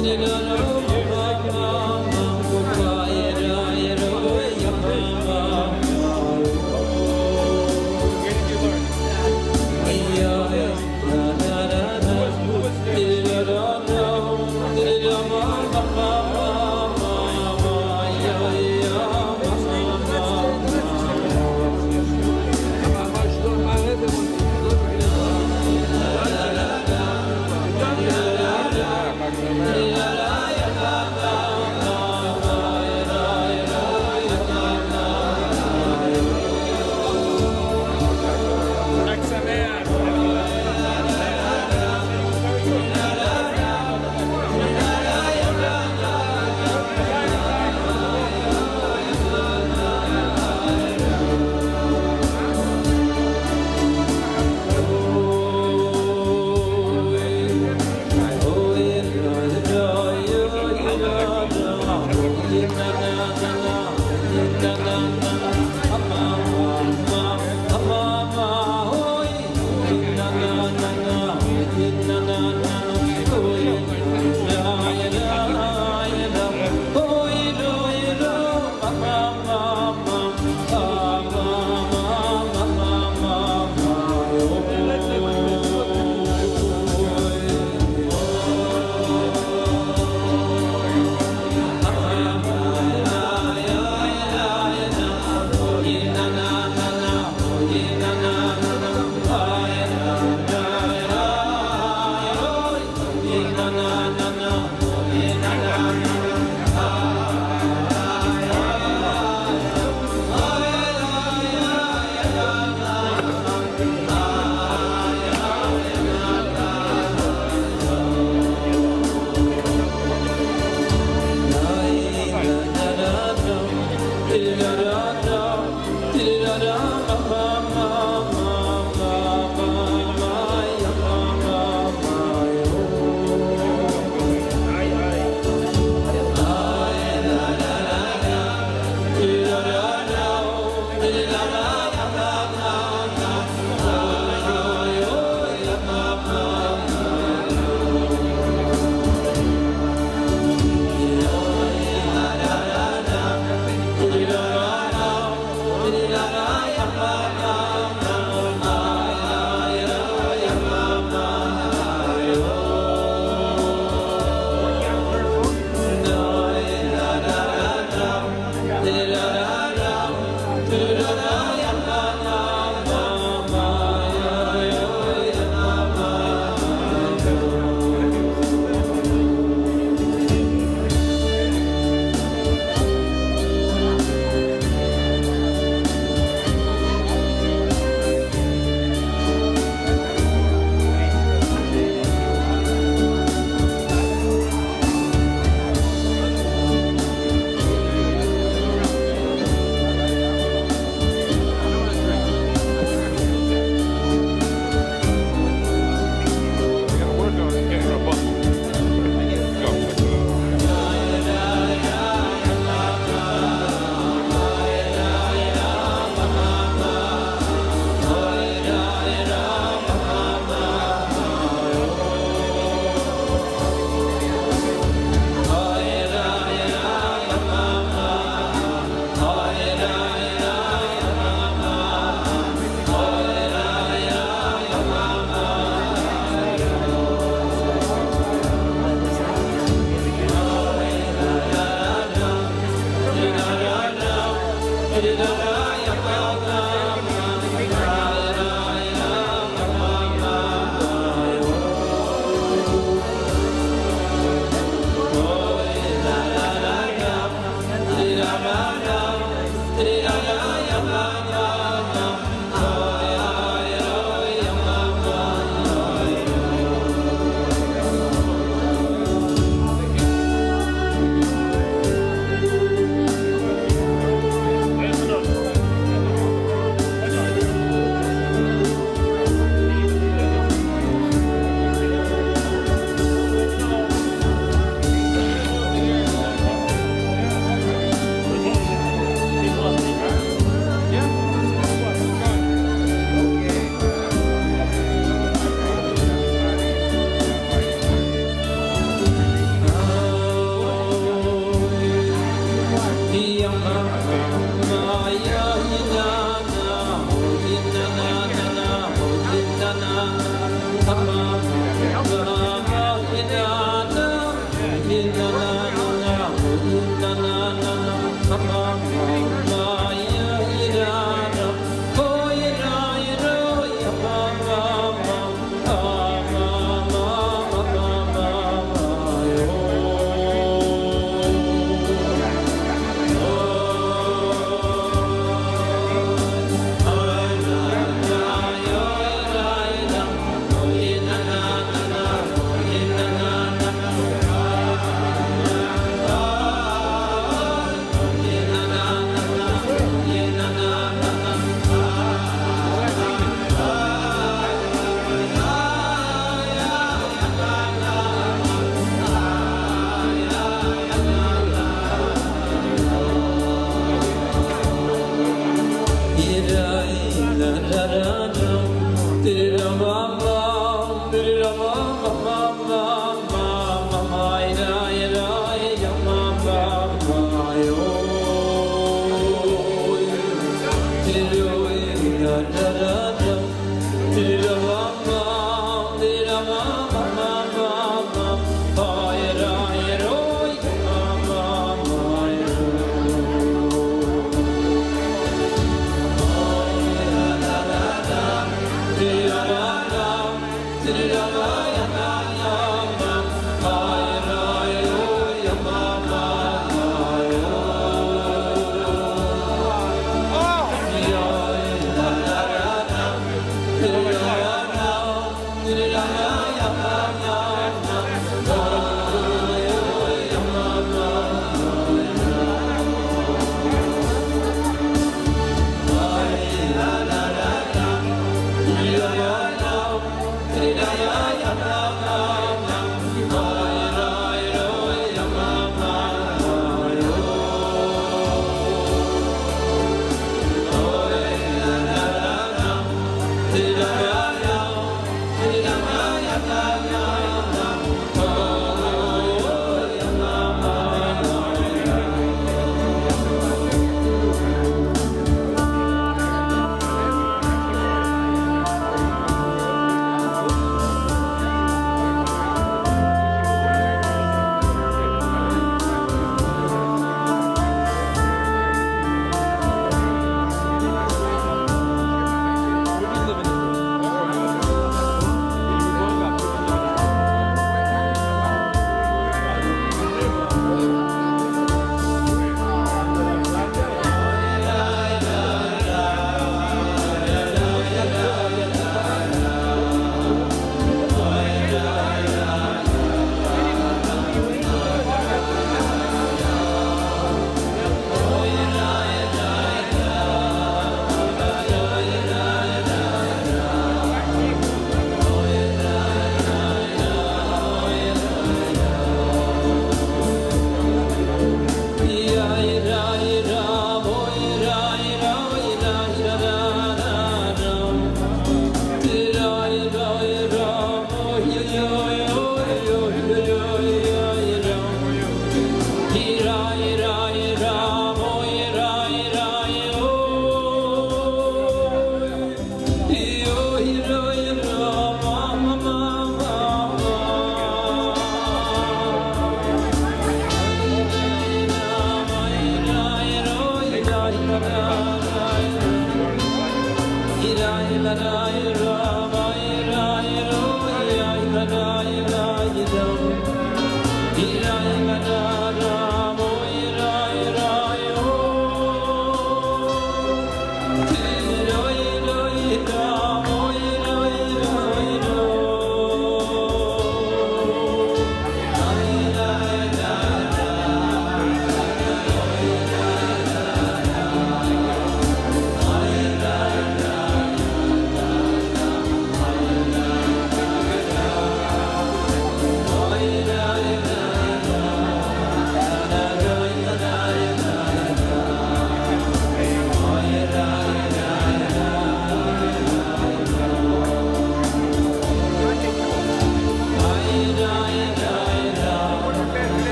La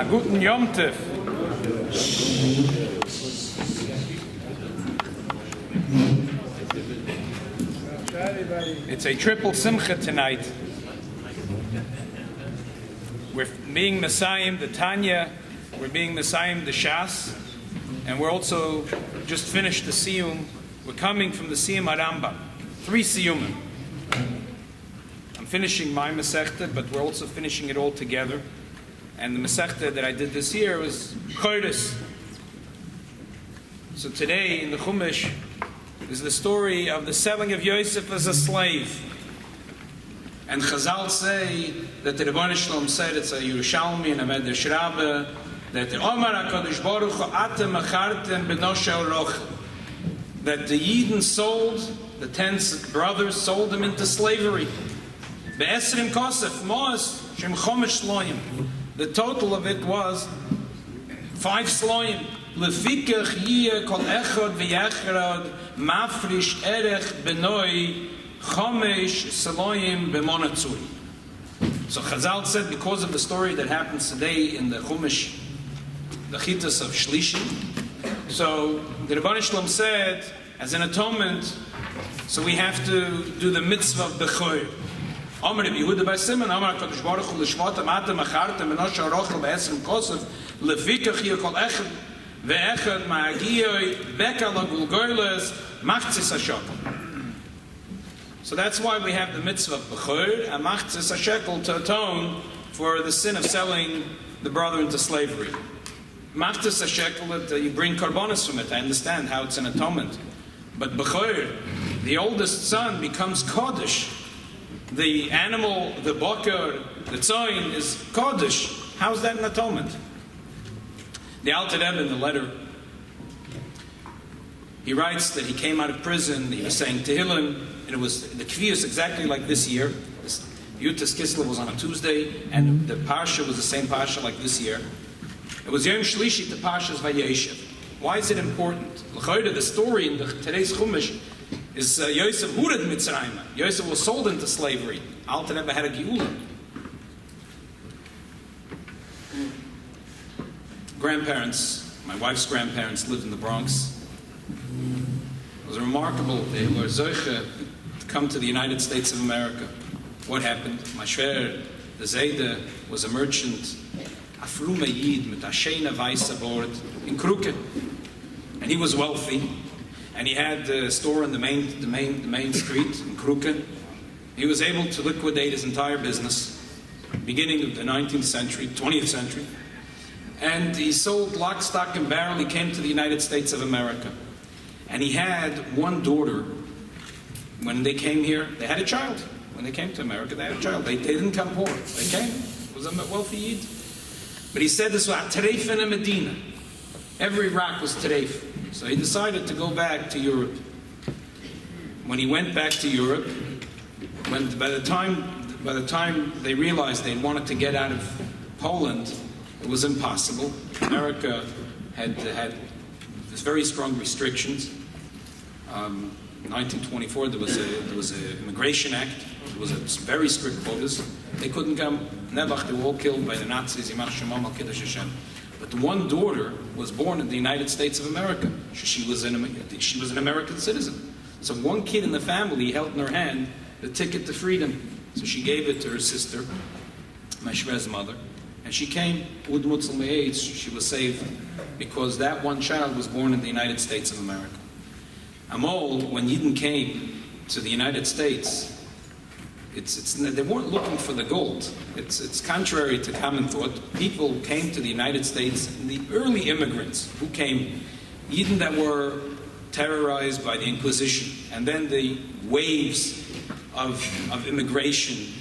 Guten Yom Tov. It's a triple simcha tonight. We're being Messiah, the Tanya, we're being Messiah, the Shas, and we're also just finished the Siyum. We're coming from the Siyum Harambam. 3 Siyumim. I'm finishing my Masechta, but we're also finishing it all together. And the Masechta that I did this year was Chodesh. So today in the Chumash is the story of the selling of Yosef as a slave. And Chazal say that the Rebbeinu Shalom said, it's a Yerushalmi and a Medrash Rabbah, that the Omar HaKadosh Baruch Hu Atem Achartem B'Noshe Roch, that the Yidden sold, the 10 brothers sold them into slavery. Be'esrim Kosef, Moas, Shem Chomesh Shloim. The total of it was 5 Shloim. Lefikach Yiyeh Kol Echad V'Yechrad Mafrish Erech Benoi Chomesh Shloim B'Monatzui. So Chazal said, because of the story that happens today in the Chumash, the Chitas of Shlishi, so the Rebbeinu Shalom said, as an atonement, so we have to do the mitzvah of Bechor. Amar Rabbi Yehuda Bar Simon, Amar HaKadosh Baruch Hu L'shvatam Atem Achartem B'Noshe Rochel B'Esrim Kosef Lefikach Yiyeh Kol Echad Ve'echad Ma'agiyoi Beka L'Gulgoyles Machtzis HaShekel. So that's why we have the mitzvah of Bechor and Machtzis HaShekel to atone for the sin of selling the brother into slavery. Machtzis HaShekel, that you bring karbonos from it. I understand how it's an atonement. But Bechor, the oldest son, becomes Kodesh. The animal, the bakar, the tzoyin is Kodesh. How's that an atonement? The Alter Rebbe in the letter, he writes that he came out of prison, he was saying Tehillim, and it was the Kviyus exactly like this year. Yutas Kislev was on a Tuesday, and the Parsha was the same Parsha like this year. It was Yom Shlishi to Parshas Vayeshev. Why is it important? L'chayda, the story in today's Chumash is Yosef Hured Mitzrayim. Yosef was sold into slavery. Alter Rebbe had a Geula. Grandparents, my wife's grandparents lived in the Bronx. It was remarkable. They were Zoche to come to the United States of America. What happened? My Shver, the Zayde, was a merchant, a frume Yid, mit a sheina weisse board, in Kruke. And he was wealthy. And he had a store in the main street in Kruke. He was able to liquidate his entire business, beginning of the 19th century, 20th century. And he sold lock, stock, and barrel. He came to the United States of America. And he had one daughter. When they came here, they had a child. When they came to America, they had a child. They didn't come poor. They came. It was a wealthy Yid. But he said this was Tereif in a Medina. Every rock was Tereif. So he decided to go back to Europe. When he went back to Europe, by the time they realized they wanted to get out of Poland, it was impossible. America had very strong restrictions. In 1924, there was an Immigration Act. It was a very strict quotas. They couldn't come. Nevach, they were all killed by the Nazis. Yimach Shemam al Kiddush Hashem. But one daughter was born in the United States of America. She was an American citizen. So one kid in the family held in her hand the ticket to freedom. So she gave it to her sister, my Shvez's mother, and she came. She was saved because that one child was born in the United States of America. Amol, when Yidden came to the United States, they weren't looking for the gold. It's contrary to common thought. People came to the United States, and the early immigrants who came, Yidden that were terrorized by the Inquisition, and then the waves of immigration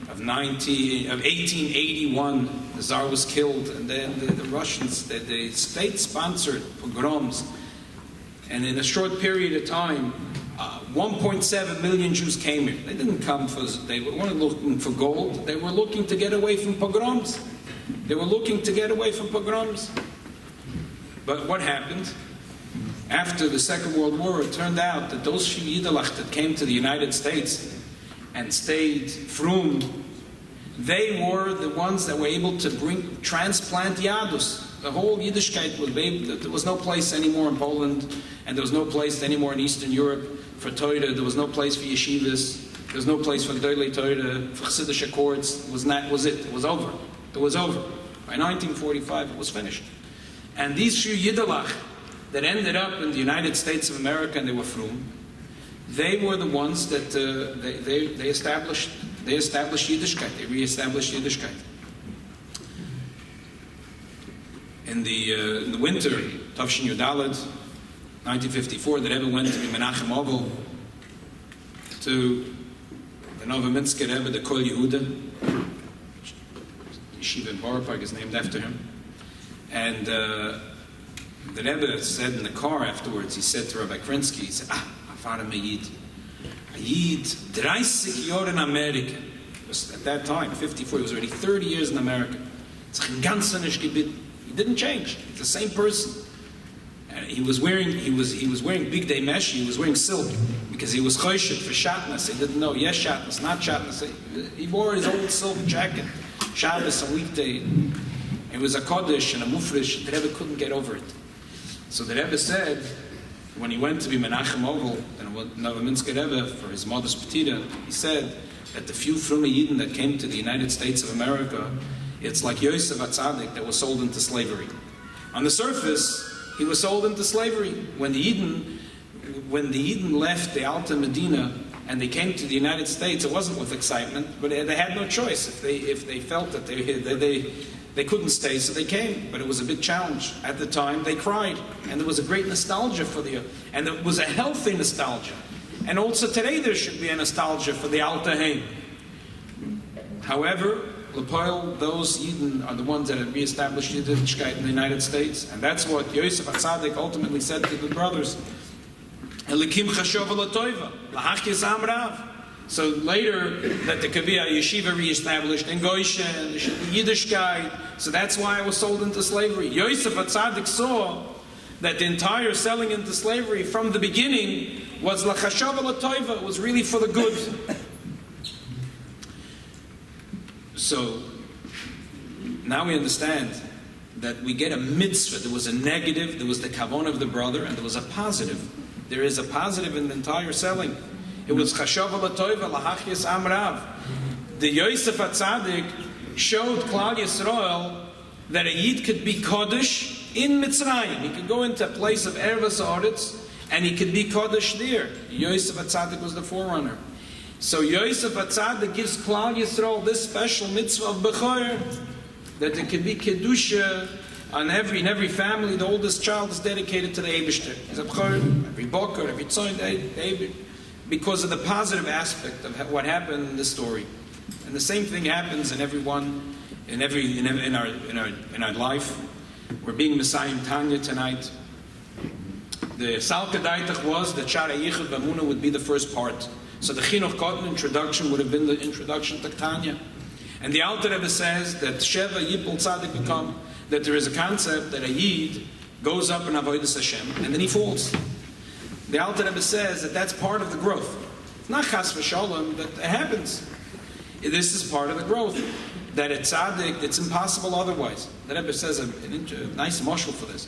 of 1881, the Tsar was killed, and then the Russians, the state-sponsored pogroms, and in a short period of time, 1.7 million Jews came here. They didn't come they weren't looking for gold. They were looking to get away from pogroms. But what happened? After the Second World War, it turned out that those few Yiddelach that came to the United States and stayed frum, they were the ones that were able to transplant Yadus. The whole Yiddishkeit there was no place anymore in Poland, and there was no place anymore in Eastern Europe for Torah. There was no place for yeshivas. There was no place for Gdolei Torah, for Chassidish Accords. It was over. It was over. By 1945, it was finished. And these few Yiddelach that ended up in the United States of America, and they were frum, they were the ones that they established Yiddishkeit. They reestablished Yiddishkeit. In the winter, Tavshin Yudalad, 1954, the Rebbe went to Menachem Ovel, to the Novominsker Rebbe, the Kol Yehuda. Yeshiva in Borough Park is named after him. And the Rebbe said in the car afterwards, he said to Rabbi Krinsky, he said, I found him a Yid. A Yid, 30 years in America. At that time, 54, he was already 30 years in America. He didn't change. He's the same person. And he was wearing big day mesh. He was wearing silk because he was choshit for shatnas. He didn't know yes shatnas, not shatnas. He wore his old silk jacket, Shabbos and weekday. It was a kodesh and a mufresh. The Rebbe couldn't get over it. So the Rebbe said, when he went to be Menachem Ovel and Novominsker Rebbe for his mother's petita, he said that the few Frume Yidden that came to the United States of America, it's like Yosef HaTzadik that was sold into slavery. On the surface, he was sold into slavery. When the Yidden left the Alta Medina and they came to the United States, it wasn't with excitement, but they had no choice. If they felt that they couldn't stay, so they came. But it was a big challenge. At the time, they cried. And there was a great nostalgia and it was a healthy nostalgia. And also today there should be a nostalgia for the Alta Heim. However, Lepoil, those Yidden are the ones that have reestablished Yiddishkeit in the United States. And that's what Yosef HaTzadik ultimately said to the brothers. Elikim chashov l'toiva, lahachis amrav. So later, that there could be a yeshiva reestablished in Goshen, there should be Yiddishkeit. So that's why I was sold into slavery. Yosef HaTzadik saw that the entire selling into slavery from the beginning was l'chashov l'toiva. It was really for the good. So now we understand that we get a mitzvah. There was a negative, there was the kavon of the brother, and there was a positive. There is a positive in the entire selling. It was chashav l'toiva lahachis amrav. The Yosef HaTzadik showed Klal Yisrael that a Yid could be Kodesh in Mitzrayim. He could go into a place of Ervas Aretz, and he could be Kodesh there. Yosef HaTzadik was the forerunner. So Yosef HaTzadik gives Klal Yisrael this special mitzvah of Bechor, that there can be Kedusha in every family. The oldest child is dedicated to the Eibishter. He's a Bechor, every Boker, every Tzoin, because of the positive aspect of what happened in this story. And the same thing happens in everyone, in our life. We're being Messiah Tanya tonight. The Salka Daitach was that Shara Yichud Bamuna would be the first part. So the Chinuch Kotten introduction would have been the introduction to Tanya. And the Alter Rebbe says that Sheva Yipul Tzadik become, that there is a concept that a Yid goes up in Avodas Hashem and then he falls. The Alter Rebbe says that that's part of the growth. not chas v'shalom, that it happens. This is part of the growth. That it's tzaddik, it's impossible otherwise. The Rebbe says a nice mashal for this.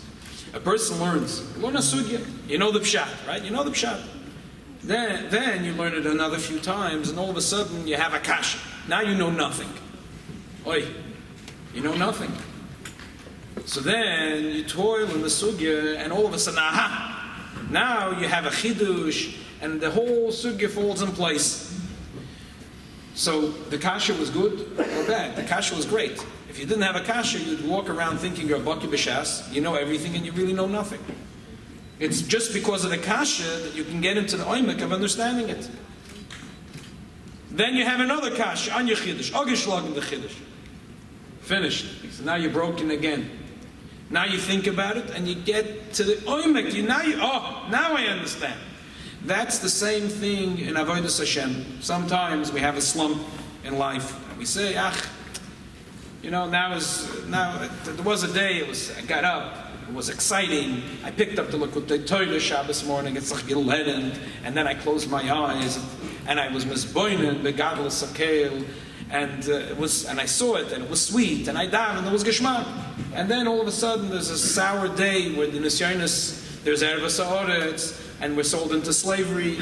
A person learns, you learn a sugya, you know the pshat, right? You know the pshat. Then you learn it another few times, and all of a sudden you have a kasha. Now you know nothing. Oi, you know nothing. So then you toil in the sugya, and all of a sudden, aha! Now you have a chidush, and the whole sugya falls in place. So the kasha was good or bad? The kasha was great. If you didn't have a kasha, you'd walk around thinking you're a baki b'shas, you know everything, and you really know nothing. It's just because of the kasha that you can get into the oimek of understanding it. Then you have another kasha, on your chiddush, ogesh in the chiddush. Finished. So now you're broken again. Now you think about it, and you get to the oimek. Now I understand. That's the same thing in Avodas Hashem. Sometimes we have a slump in life, and we say, there was a day, I got up, it was exciting, I picked up the Likutei Torah Shabbos morning, it's like 11, and then I closed my eyes, and I was misboinen, begadol sakel, and I saw it, and it was sweet, and I davened, and it was geschmack. And then all of a sudden, there's a sour day where the Nisyonis, there's Erevas Haaretz, and we're sold into slavery.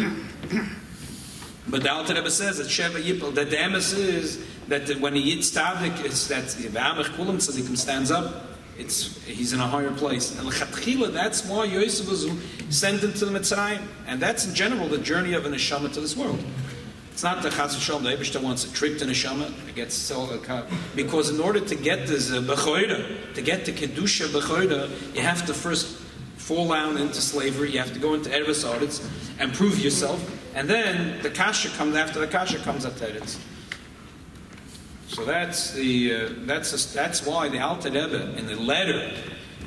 But the Alter Rebbe says that Sheva Yipel, that the emes is that when he eats tzaddik, it's that V'amech Kulam Tzaddikim stands up. He's in a higher place. And l'chatchila, that's why Yosef was sent into the Mitzrayim. And that's in general the journey of a neshama to this world. It's not the Chas v'Shalom, the Eibishter wants to trick the neshama, because in order to get this b'choira, to get the kedusha b'choira, you have to first fall down into slavery, you have to go into Erevas Haaretz and prove yourself, and then the kasha comes after the kasha comes at Teretz. So that's why the Alter Rebbe in the letter,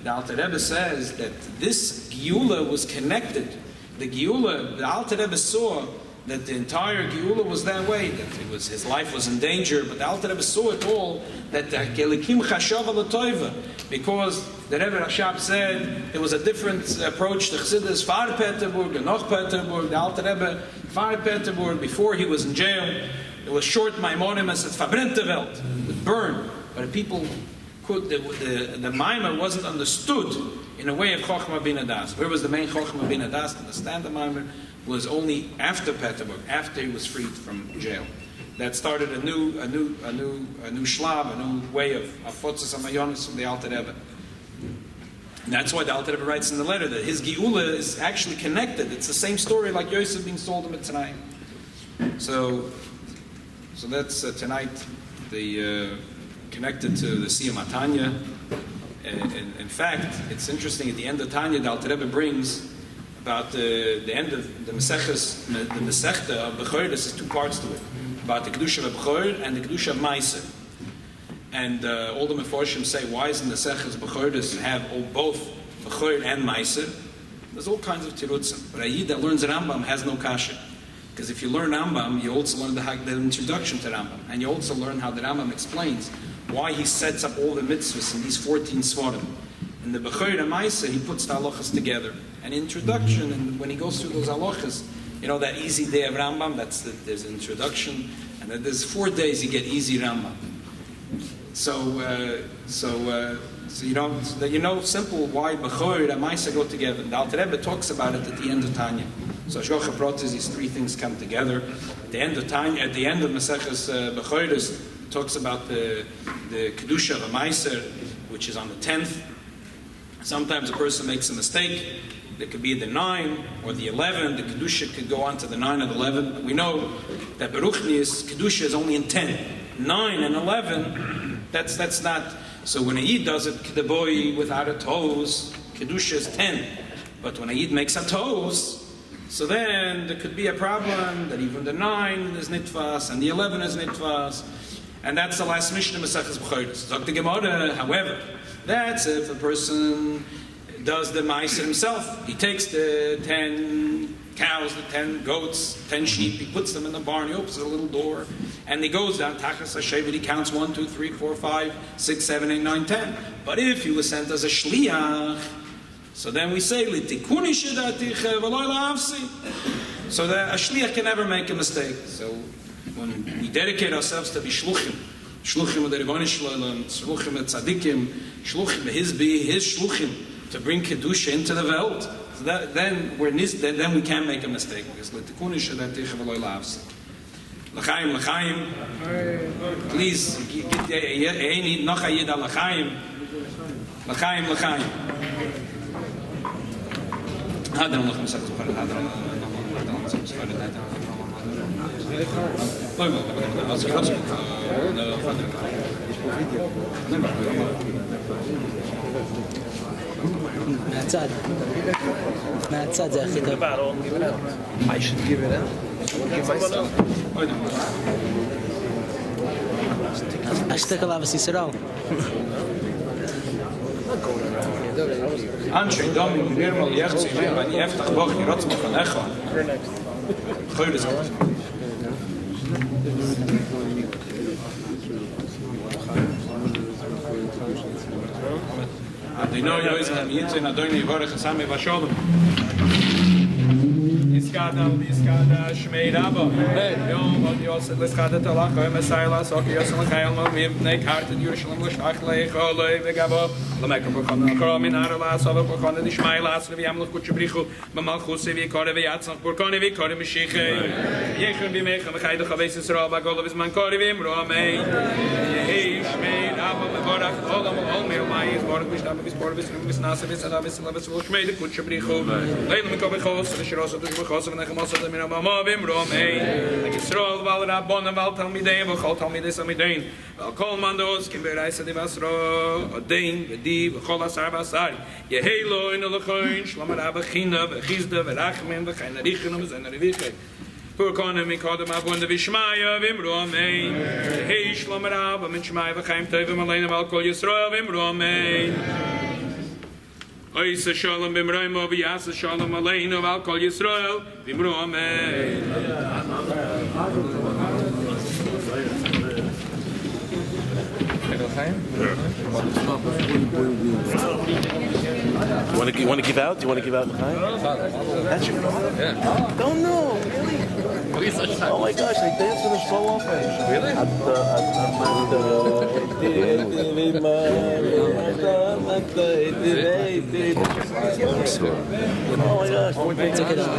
the Alter Rebbe says that this Geula was connected. The Geula, the Alter Rebbe saw that the entire Geula was that way, that his life was in danger, but the Alter Rebbe saw it all, that the Gelikim Chashav Alatoiva, because the Rebbe Rashab said there was a different approach to Chassidus, Far Peterburg and Noch Peterburg, the Alter Rebbe, Far Peterburg, before he was in jail, it was short Maimonim as it verbrennte Welt, it burned, but people could, the Maimon wasn't understood in a way of Chochmah Bin Adas. Where was the main Chochmah Bin Adas to understand the Maimon? Was only after Peterburg, after he was freed from jail. That started a new shlav, a new way of Fotzes Amayonis from the Alter Rebbe. And that's why the Alter Rebbe writes in the letter that his Geula is actually connected. It's the same story like Yosef being sold in Mitzrayim. So that's tonight connected to the Siyam Tanya. In fact, it's interesting. At the end of Tanya, the Alter Rebbe brings about the end of the Masechta of Bechor. There's two parts to it, about the Kedusha of Bechor and the Kedusha of Meiser. And all the Meforshim say, why isn't the Masechta Bechor have both Bechor and Meiser? There's all kinds of tirutzim. But a Yid that learns Rambam has no kasha. Because if you learn Rambam, you also learn the introduction to Rambam. And you also learn how the Rambam explains why he sets up all the mitzvahs in these 14 svarim. In the Bechor and Meiser, he puts the halachas together. An introduction, and when he goes through those halachas, that easy day of Rambam, there's an introduction, and then there's 4 days you get easy Rambam. So simple why Bechor and Meiser go together. The Alter Rebbe talks about it at the end of Tanya. So Shkocha Protes, these three things come together. At the end of Tanya, at the end of Maseches Bechor, talks about the Kedusha of Meiser, which is on the 10th. Sometimes a person makes a mistake. It could be the 9 or the 11. The Kedusha could go on to the 9 or the 11. But we know that Beruchnius, Kedusha is only in 10. 9 and 11, that's not. So when a Yid does it, Kedaboi without a toes, Kedusha is 10. But when a Yid makes a toes, so then there could be a problem that even the 9 is Nitvas and the 11 is Nitvas. And that's the last Mishnah Maseches Bechor. So the Gemara, however, that's if a person does the Meiser himself. He takes the 10 cows, the 10 goats, 10 sheep, he puts them in the barn, he opens a little door, and he goes down, Tachas HaShevet, he counts 1, 2, 3, 4, 5, 6, 7, 8, 9, 10. But if he was sent as a Shliach, so then we say, L'tikuni shedaticha v'lo la'avsi. So that a shliach can never make a mistake. So when we dedicate ourselves to be shluchim with the Rebbeinu Shalom, shluchim with tzaddikim, shluchim with his shluchim to bring kedusha into the world. So then we can't make a mistake because l'tikun shadaticha v'loy lavs. L'chaim. Please, ain't noch a yid al l'chaim. L'chaim. هذا noch مسكت خالد هذا מהצד זה הכי טוב. I should give it out. אשתק עליו הסיסרל. אנשי דומים, נרמל יחצי, ואני אפתח בוח, נרוץ מפניך. חוי לזה. אדינו יויזן, יצן אדוני יבורך הסמי ושולם. Iskada Shmei Rabbi. Yom od Yosef l'skada talach oim esayla sok Yosef l'chayel mo v'ibnei karted Yerushalayim l'shtach le'icholoi v'gabo l'mekro b'chon l'koro min haro la'asov b'chon l'dishmai la'asr v'yamluch kutchabrichu b'malchusi v'yikore v'yatzach b'urkoni v'yikore v'shichei yechon b'mecha v'chaydo chaves Yisrael v'agolo v'zman kori v'imro amei Yehi Shmei Rabbi v'vorach olam ol meil ma'is borach v'shtab v'spor v'srim v'snasa v'sada v'sala v'svol Shmei de kutchabrichu le'il mikro v'chos v'shirosa dush v'chos v'nechamos the Minamama Bimrome, like Israel, Val Rabon, Val Talmidei, Val Talmidei Samidain, Val Colmandos, Kimberai Sadivasro, Odain, Vedi, Vachola Sarvasari, Yehelo in the Lachoin, Shlamarabakhina, Vachizda, Verachmin, Vachanarichinum, Zanarivike. Purkona Mikodam Abun the Vishmaya, Vimrome, Hey Shlomarab, Minchmai, Vachaim Tevim, Malena, Val Kol Yisrael, Vimrome. Oysa Shalom b'mroim o v'yasa Shalom aleinu v'al kol Yisrael v'imru amen. You want to give out? Do you want to give out l'chaim? That's your problem? Yeah. Don't know. Really? Oh my gosh, they dance with us so often. Really? Oh my gosh. Take it out.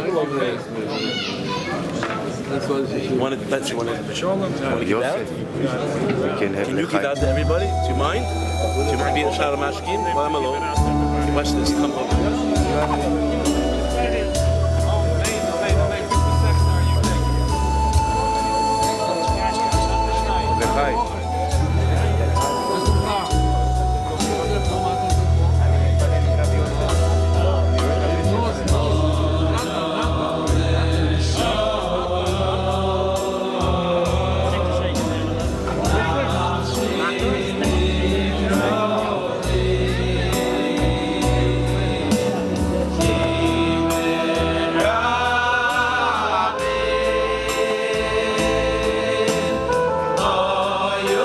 You want to give out? Can you give out to everybody? Do you mind? Do you mind being a Shalom Mashkin while I'm alone? Watch this. Come over. Hi. Oh, you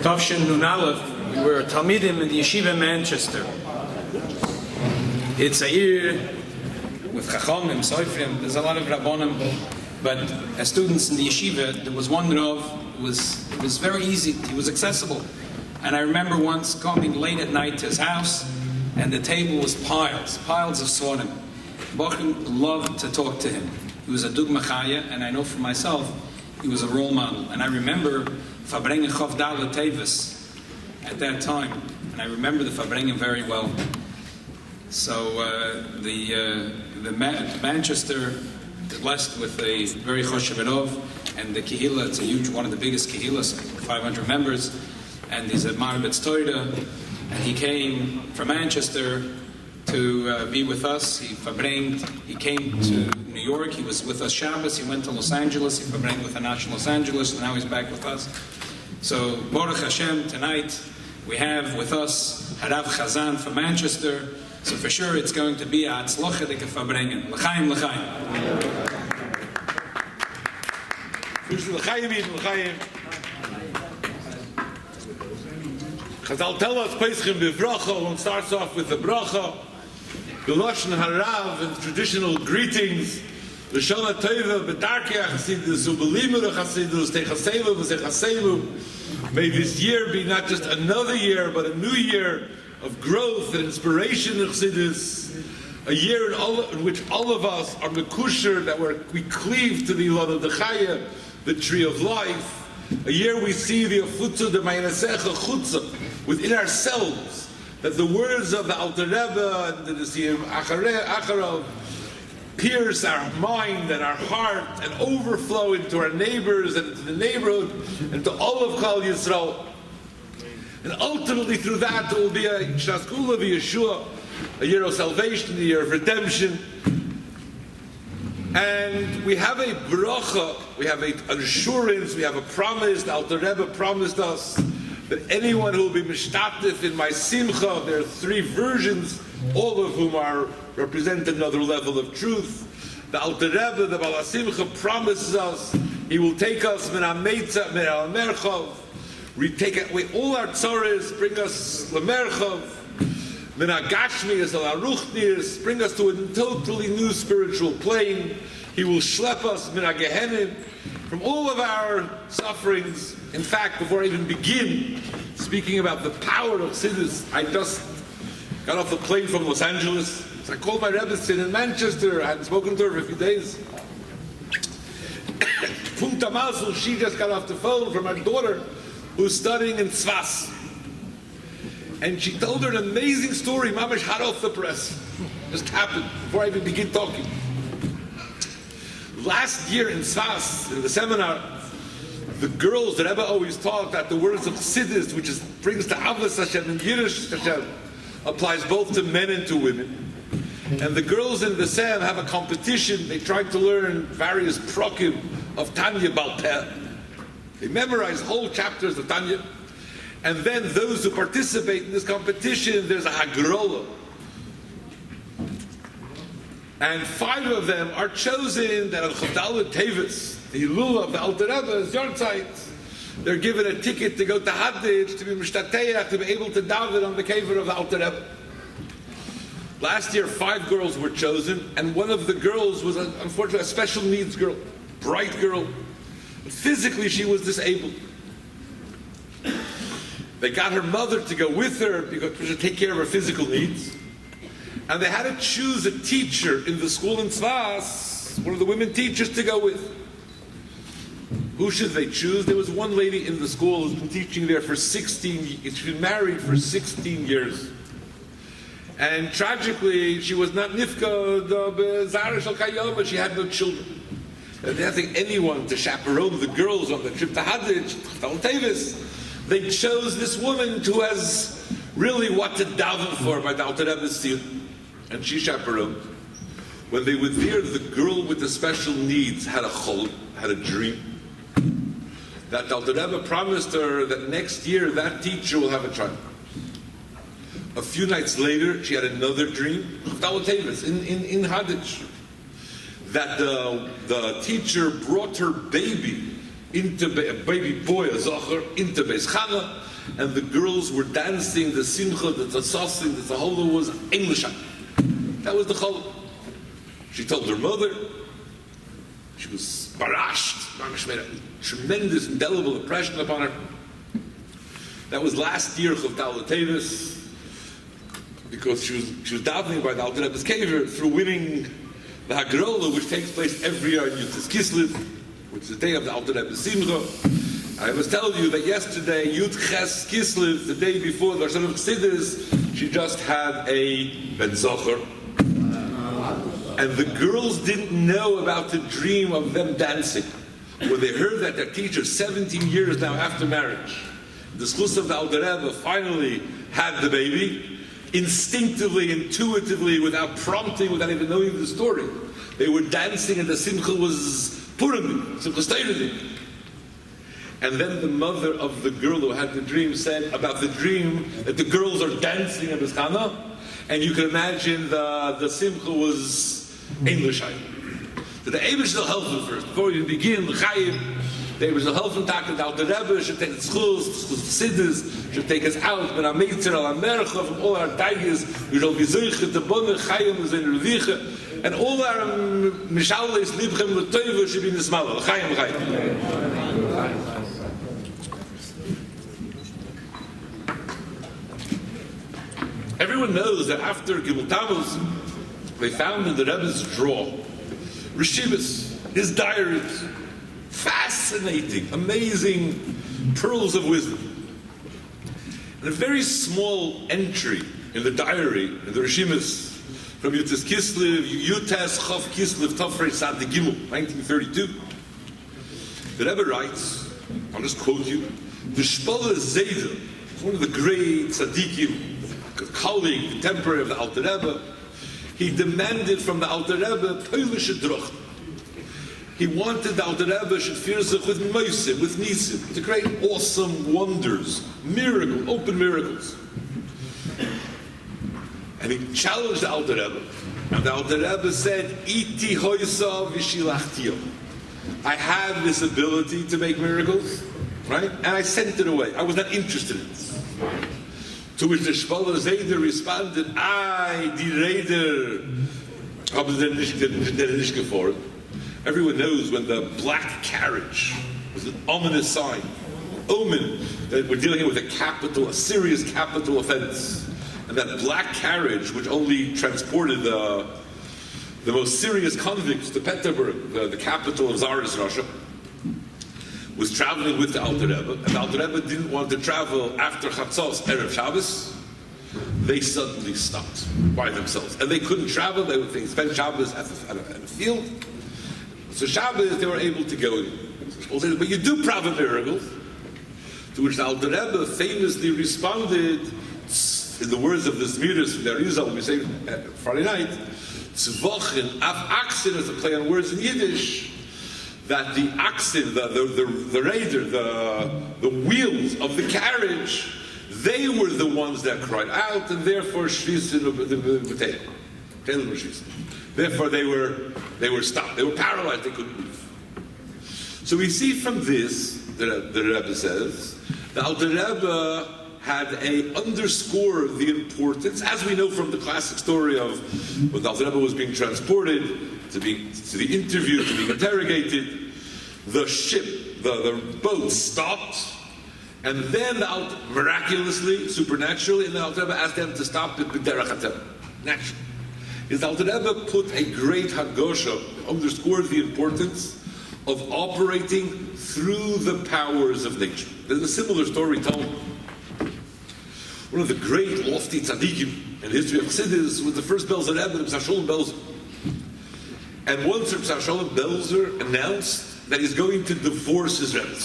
Tavshin Nun Aleph, we were Talmidim in the yeshiva in Manchester. It's a year with Chachamim, Soifrim, there's a lot of Rabbonim, but as students in the yeshiva, there was one Rav, it was very easy, he was accessible. And I remember once coming late at night to his house, and the table was piles of Sonim. Bochum loved to talk to him. He was a Dugma Chaya, and I know for myself, he was a role model. And I remember Farbrengen Chof Dalet Tevis at that time, and I remember the Farbrengen very well. So the Manchester is blessed with a very Choshev Erov, and the Kehillah, it's a huge, one of the biggest Kehillahs, 500 members, and he's at Maribetz Toida, and he came from Manchester to be with us. He came to New York, he was with us Shabbos, he went to Los Angeles, he Farbrengen with Anash in Los Angeles, and now he's back with us. So, Baruch Hashem, tonight we have with us Harav Chazan from Manchester, so for sure it's going to be a Hatzlocha de Farbrengen. L'chaim, l'chaim. Chazal tell us Peschim b'bracha. One starts off with the bracha, the Lashon Harav and traditional greetings. L'shana teva b'darkei Chassidus u'b'limud Chassidus techaselu v'zechaselu. May this year be not just another year, but a new year of growth and inspiration of Chassidus. A year in which all of us are mekusher, that we cleave to the Ilad Dechaya, the tree of life. A year we see the afutza, the mayanesecha chutza within ourselves, that the words of the Alter Rebbe and the Nesiim Acharav pierce our mind and our heart and overflow into our neighbors and into the neighborhood and to all of Klal Yisrael. And ultimately through that there will be a Shazkula v'Yeshua, a year of salvation, a year of redemption. And we have a bracha, we have an assurance, we have a promise. The Alter Rebbe promised us that anyone who will be mishtatif in my simcha, there are 3 versions, all of whom represent another level of truth. The Alter Rebbe, the Baal Simcha, promises us he will take us min ha-meitza, min ha-merchav, take away all our tzares, bring us l'merchav, min ha-gashmias, al-aruchnias, bring us to a totally new spiritual plane. He will schlep us min ha-gehenim, from all of our sufferings. In fact, before I even begin speaking about the power of Chassidus, I just got off the plane from Los Angeles. So I called my Rebbe in Manchester. I hadn't spoken to her for a few days. Punta Mazel, she just got off the phone from her daughter who's studying in Tzvas. And she told her an amazing story, mamash hot off the press. Just happened before I even begin talking. Last year in Tzvas, in the seminar, the girls, the Rebbe always taught that the words of Chassidus, which brings to Avos Hashem and Yirush Hashem, applies both to men and to women. And the girls in the Sam have a competition. They try to learn various prokim of Tanya Balpeh. They memorize whole chapters of Tanya. And then those who participate in this competition, there's a Hagrola. And 5 of them are chosen that on Chavdallah Tevis, the Hilul of the Alter Rebbe's Yortzeit, they're given a ticket to go to Hadditch, to be Mishtateach, to be able to daven on the kever of the Alter Rebbe. Last year, 5 girls were chosen, and one of the girls was, unfortunately, a special needs girl, bright girl. Physically, she was disabled. They got her mother to go with her because she should take care of her physical needs. And they had to choose a teacher in the school in Tzvas, one of the women teachers, to go with. Who should they choose? There was one lady in the school who's been teaching there for 16 years. She's been married for 16 years. And tragically, she was not Nifka, Zara Shal Kayoma, she had no children. And they didn't think anyone to chaperone the girls on the trip to Hadditch, Tal Tevis. They chose this woman who has really what to daven for by the Alter Rebbe's student. And she chaperoned. When they were there, the girl with the special needs had a chol, had a dream. That Alter Rebbe promised her that next year that teacher will have a child. A few nights later, she had another dream, in Hadditch, that the teacher brought her baby into a baby boy, a Zocher, into Beis Chana, and the girls were dancing, the Simcha, the Tzatzasing, the Tzaholo was English. That was the Chol. She told her mother, she was barashed, made a tremendous, indelible impression upon her. That was last year, Chavdallah Tevis, because she was davening by the Alter Rebbe's Kever through winning the Hagrola, which takes place every year in Kislev, which is the day of the Alter Rebbe's Simcha. I must tell you that yesterday, Yud Ches Kislev, the day before the Rosh Hashanah Chassidus, she just had a Ben Zocher. And the girls didn't know about the dream of them dancing. When they heard that their teacher, 17 years now after marriage, the schus of the Alter Rebbe finally had the baby, instinctively, intuitively, without prompting, without even knowing the story, they were dancing, and the simcha was purim, simcha stayed. And then the mother of the girl who had the dream said about the dream that the girls are dancing in Beskana, and you can imagine the simcha was English. So the Eibush will help them first. Before you begin, the Chayim, the Eibush will help them talk to the Alter Rebbe, should take the schools, the Siddur, should take us out, but Amitzer, Al-Amercha, from all our daggers, we shall be Zeuche, the Bonne, Chayim, the Reviche, and all our Mishalis, Libchem, the Teuve, should be in the Smala. Chayim, Chayim. Everyone knows that after Gimel Tammuz, they found in the Rebbe's drawer Rishivas, his diaries, fascinating, amazing pearls of wisdom. And a very small entry in the diary, in the Rishivas, from Yutas Kislev, Yutas Chav Kislev, Tafrei Sad Gimel, 1932. The Rebbe writes, I'll just quote you, the Shpola Zayda, one of the great tzaddikim, a colleague, contemporary of the Alter Rebbe, he demanded from the Alter Rebbe Polish druch. He wanted the Alter Rebbe should fear sich with Moisim, with Nisim, to create awesome wonders, miracles, open miracles. And he challenged the Alter Rebbe. And the Alter Rebbe said, Iti hoysa v'shilachtiyo. I have this ability to make miracles, right? And I sent it away. I was not interested in it. To which the Shpola Zayder responded, die Reder, haben sie nicht gefordert. Everyone knows when the black carriage was an ominous sign, omen, that we're dealing with a serious capital offense. And that black carriage, which only transported the most serious convicts to Petersburg, the capital of Tsarist Russia, was traveling with the Alter Rebbe, and the Alter Rebbe didn't want to travel after Chatzos, Erev Shabbos. They suddenly stopped by themselves. And they couldn't travel, they spent Shabbos at a field. So Shabbos, they were able to go in. But you do private miracles. To which the Alter Rebbe famously responded, in the words of the Zmiris, the Arizal, we say Friday night, Tzvochen, Af Aksin is a play on words in Yiddish, that the Aksin, the raider, the wheels of the carriage, they were the ones that cried out, and therefore therefore they were stopped. They were paralyzed. They couldn't move. So we see from this, the Rebbe says, the Alter Rebbe had underscored the importance, as we know from the classic story of when the Alter Rebbe was being transported to the interview, to being interrogated. The ship, the boat stopped. And then miraculously, supernaturally, and the Alter Rebbe asked them to stop it b'derech hatem. Naturally. The Alter Rebbe put a great hagosha, underscored the importance of operating through the powers of nature. There's a similar story told. One of the great lofty tzaddikim in the history of Chassidus was the first Belzer Rebbe, Reb Shalom Belzer. And once Reb Shalom Belzer announced that he's going to divorce his Rebbe.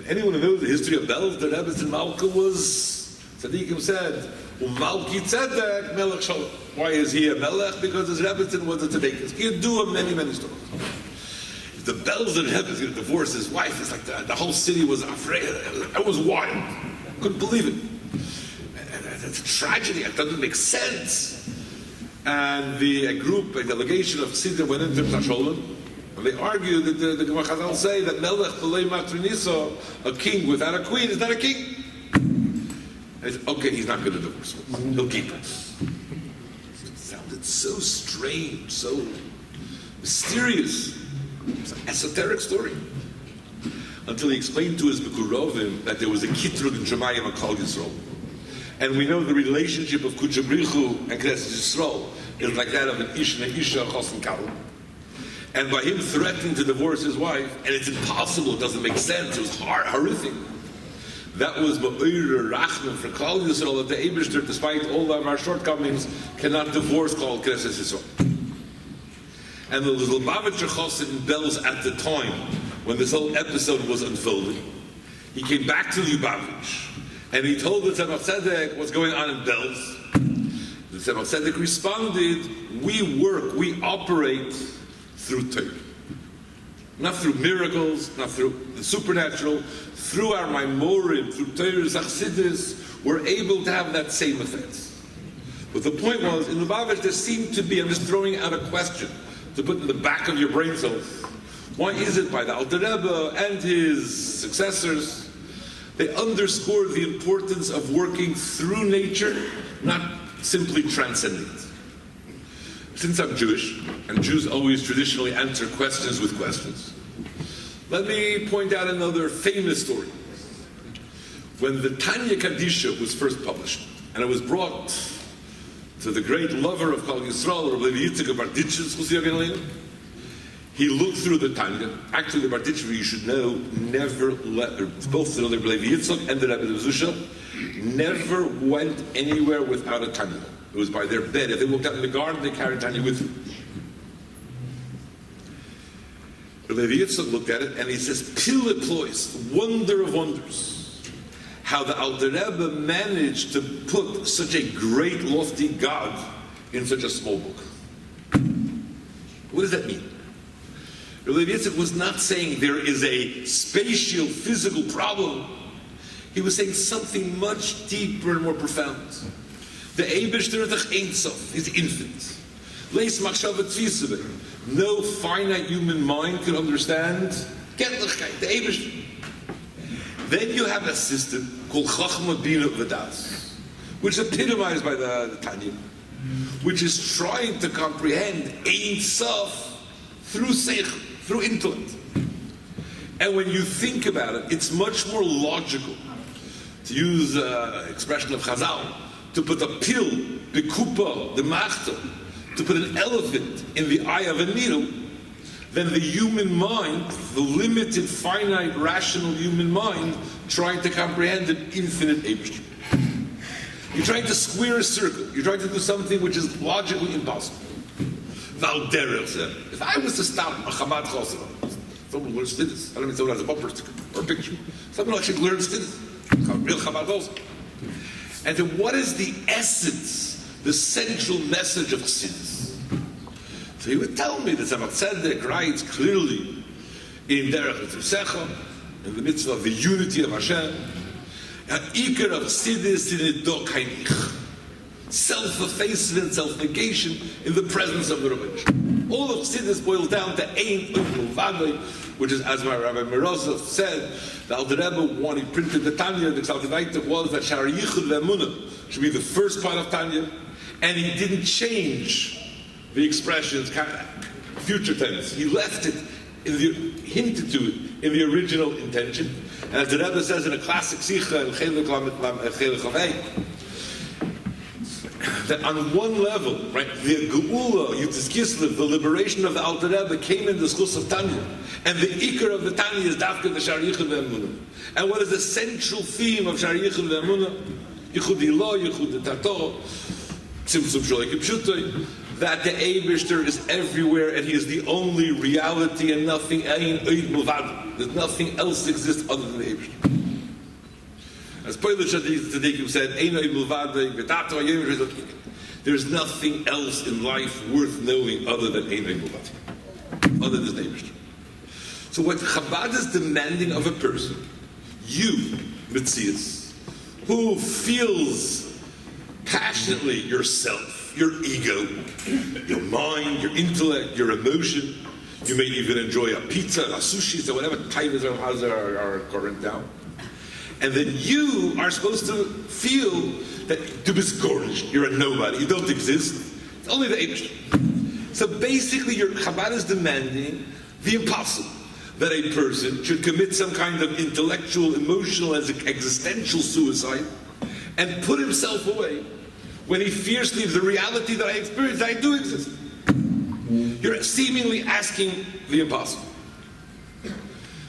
Anyone who knows the history of Belz, the Rebbe in Malka was, Tzaddikim said, Malki Tzedek, Melech Shalom. Why is he a Melech? Because his Rebbe was a Tzedek. He could do many, many stories. If the Belz Rebbe is going to divorce his wife, it's like the whole city was afraid. It was wild. Couldn't believe it. It's a tragedy. It doesn't make sense. And a delegation of Tziddim went into Shalom. And they argue that the Chazal say that Melech B'lei Matriniso, a king without a queen, is not a king. And he said, okay, he's not going to divorce her. He'll keep her. It sounded so strange, so mysterious. It's an esoteric story. Until he explained to his Bekurovim that there was a Kitrug in Shemayim Akal Yisrael. And we know the relationship of Kuchabrichu and Knesset Yisrael is like that of an Ish and Isha Chosn Kalu. And by him threatening to divorce his wife, and it's impossible, it doesn't make sense, it was horrific. That was Ma'ir Rachman for Klal Yisrael, that the Eibishter, despite all of our shortcomings, cannot divorce Klal Knesset Yisrael. And the Lubavitcher Chosid in Belz at the time, when this whole episode was unfolding, he came back to Lubavitch, and he told the Tzemach Tzedek what's going on in Belz. The Tzemach Tzedek responded, we operate through Torah. Not through miracles, not through the supernatural, through our Maimorim, through Torah's Chassidus, we're able to have that same effect. But the point was, in Lubavitch there seemed to be, I'm just throwing out a question to put in the back of your brain cells. Why is it by the Alter Rebbe and his successors, they underscored the importance of working through nature, not simply transcending it? Since I'm Jewish, and Jews always traditionally answer questions with questions, let me point out another famous story. When the Tanya Kadisha was first published, and it was brought to the great lover of Kol Yisrael, Rabbi Yitzchak of Barditches, he looked through the Tanya. Actually, the Barditcher, you should know, never let, both the Rabbi Yitzchak and the Rabbi Zusha, never went anywhere without a Tanya. It was by their bed. If they walked out in the garden, they carried Tanya with them. Rabbi Yitzchak looked at it and he says, Pile plois, wonder of wonders. How the Alter Rebbe managed to put such a great, lofty God in such a small book. What does that mean? Rabbi Yitzchak was not saying there is a spatial, physical problem. He was saying something much deeper and more profound. The Eibishter Tach Ein Sof is infinite. Leis Machshava Tzvisave. No finite human mind can understand Ketlichkeit, the Eibishter. Then you have a system called Chachma Bina V'das, which is epitomized by the Tanya, which is trying to comprehend Ein Sof through Seichel, through intellect. And when you think about it, it's much more logical, to use an expression of Chazal, to put a pill, the kupa, the machta, to put an elephant in the eye of a needle, than the human mind, the limited, finite, rational human mind, trying to comprehend an infinite Eibishter. You're trying to square a circle. You're trying to do something which is logically impossible. If I was to stop a Chabad Chosid, someone who learns Stidus, I don't mean someone has a bumper sticker or a picture, someone who actually learns Stidus, real Chabad Chosid. And then what is the essence, the central message of Chassidus? So he would tell me that Tzemach Tzedek writes clearly in Derech V'Tzusecha, in the midst of the unity of Hashem, an ikar of Chassidus in a do kainich. Self-effacement, self-negation in the presence of the Rabbi. All of Chassidus boils down to Ein Oid Mulvadoi, which is, as my Rabbi Morozov said, the Alter Rebbe, when he printed the Tanya, the Ksal was that Shar Yichud Ve'emunah should be the first part of Tanya, and he didn't change the expressions, future tense. He left it, hinted to it, in the original intention. And as the Rebbe says in a classic Sikha, in Chelik Chavei, that on one level, right, the Geula, Yutis Kislev, the liberation of the Alter Rebbe came in the schus of Tanya, and the ikar of the Tanya is dafka the Shar Yichud Ve'emunah. And what is the central theme of Shar Yichud Ve'emunah? Yichud Ilo, Yichud Tato, Tzimtzum Sholei Kipshutoi, that the Eibishter is everywhere and he is the only reality and nothing, Ein Oid Mulvad. There's nothing else exists other than the Eibishter. As Poilish Tzadikim said, Ein Oid Mulvad, V'tato Hayom Rizot. There's nothing else in life worth knowing other than Ein Oid Mulvad, other than the Eibishter. So what Chabad is demanding of a person, you, Mitzias, who feels passionately yourself, your ego, your mind, your intellect, your emotion. You may even enjoy a pizza, a sushi, or whatever titles are current now. And then you are supposed to feel that du bist gornish, you're a nobody, you don't exist. It's only the Eibishter. So basically, your Chabad is demanding the impossible, that a person should commit some kind of intellectual, emotional, existential suicide and put himself away when he fears the reality that I experience, that I do exist. You're seemingly asking the impossible.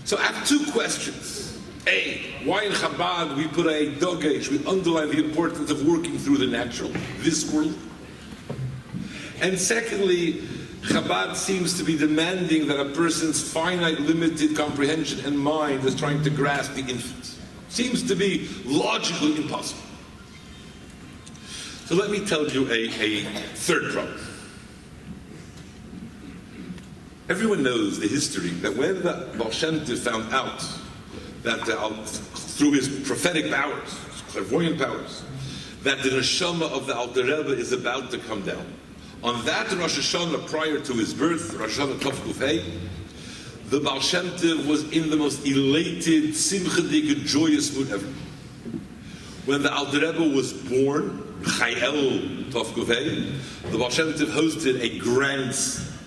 So I have two questions. A, why in Chabad we put a dogesh, we underline the importance of working through the natural, this world. And secondly, Chabad seems to be demanding that a person's finite, limited comprehension and mind is trying to grasp the infinite. Seems to be logically impossible. So let me tell you a third problem. Everyone knows the history that when the Baal Shem Tov found out that through his prophetic powers, his clairvoyant powers, that the neshama of the Alter Rebbe is about to come down. On that Rosh Hashanah prior to his birth, Rosh Hashanah Tov Kuf Hey, the Baal Shem Tov was in the most elated, simchadik, joyous mood ever. When the Alter Rebbe was born, Chayel Tov Kuf Hey, the Baal Shem Tov hosted a grand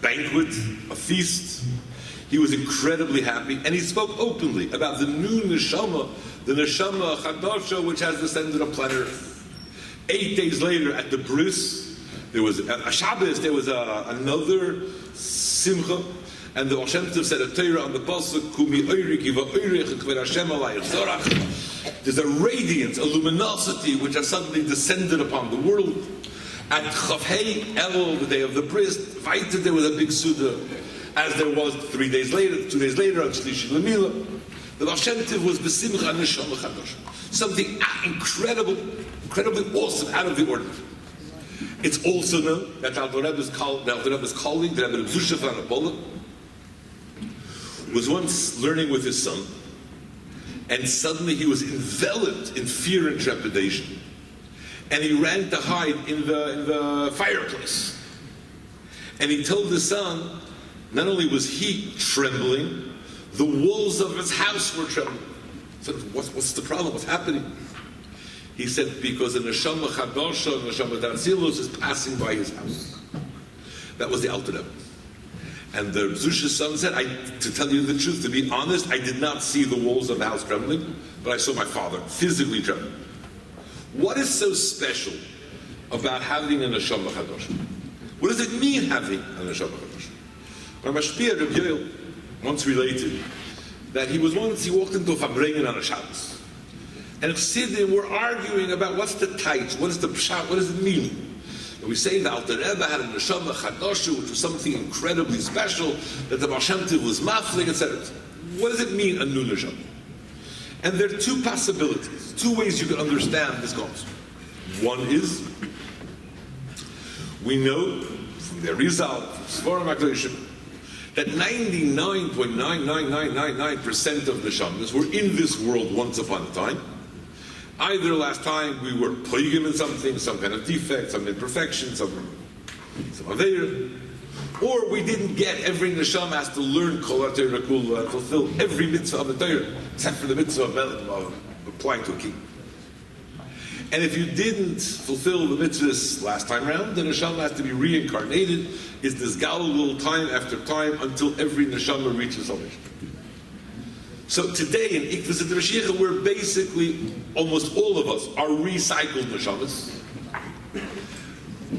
banquet, a feast. He was incredibly happy, and he spoke openly about the new neshama, the neshama chadasha, which has descended on planet Earth. 8 days later, at the bris, there was a Shabbos, there was another simcha, and the Baal Shem Tov said a Torah on the pasuk, Kumi oirik yiva oirich kver Hashem alayich zorach. There's a radiance, a luminosity, which has suddenly descended upon the world. At Chavhei El, the day of the bris, there was a big suda, as there was 2 days later, on Shlishi Lamila. The Baal Shem Tov was b'simcha neshama chadash. Something incredibly awesome, out of the ordinary. It's also known that the Alter Rebbe's colleague, the Rebbe Yosef on Apollo, was once learning with his son, and suddenly he was enveloped in fear and trepidation. And he ran to hide in the fireplace. And he told his son, not only was he trembling, the walls of his house were trembling. So what's the problem? What's happening? He said, because the neshama chadasha, neshama datzilus is passing by his house. That was the Alter Rebbe. And the Zusha's son said, to tell you the truth, to be honest, I did not see the walls of the house trembling, but I saw my father physically trembling. What is so special about having a neshama chadasha? What does it mean having a neshama chadasha? Rabbi Yoel once related that he walked into Farbrengen on a Shabbos, and Chassidim were arguing about what's the tight, what is the pshat, what does it mean? And we say the Alter Rebbe had a neshama chadasha, which was something incredibly special, that the Baal Shem Tov was maflig, etc. What does it mean, a new neshama? And there are two possibilities, two ways you can understand this concept. One is, we know from the Rizal, from Svarim HaKadoshim, that 99.99999% of neshamas were in this world once upon a time. Either last time we were poigim in something, some kind of defect, some imperfection, some aveir, or we didn't get every neshama has to learn kol ha-Torah kula and fulfill every mitzvah of the Torah, except for the mitzvah of applying to a king. And if you didn't fulfill the mitzvahs last time around, the neshama has to be reincarnated. It's this galul time after time until every neshama reaches salvation. So today in Ikvus and Mashiach, we're basically, almost all of us are recycled neshamas.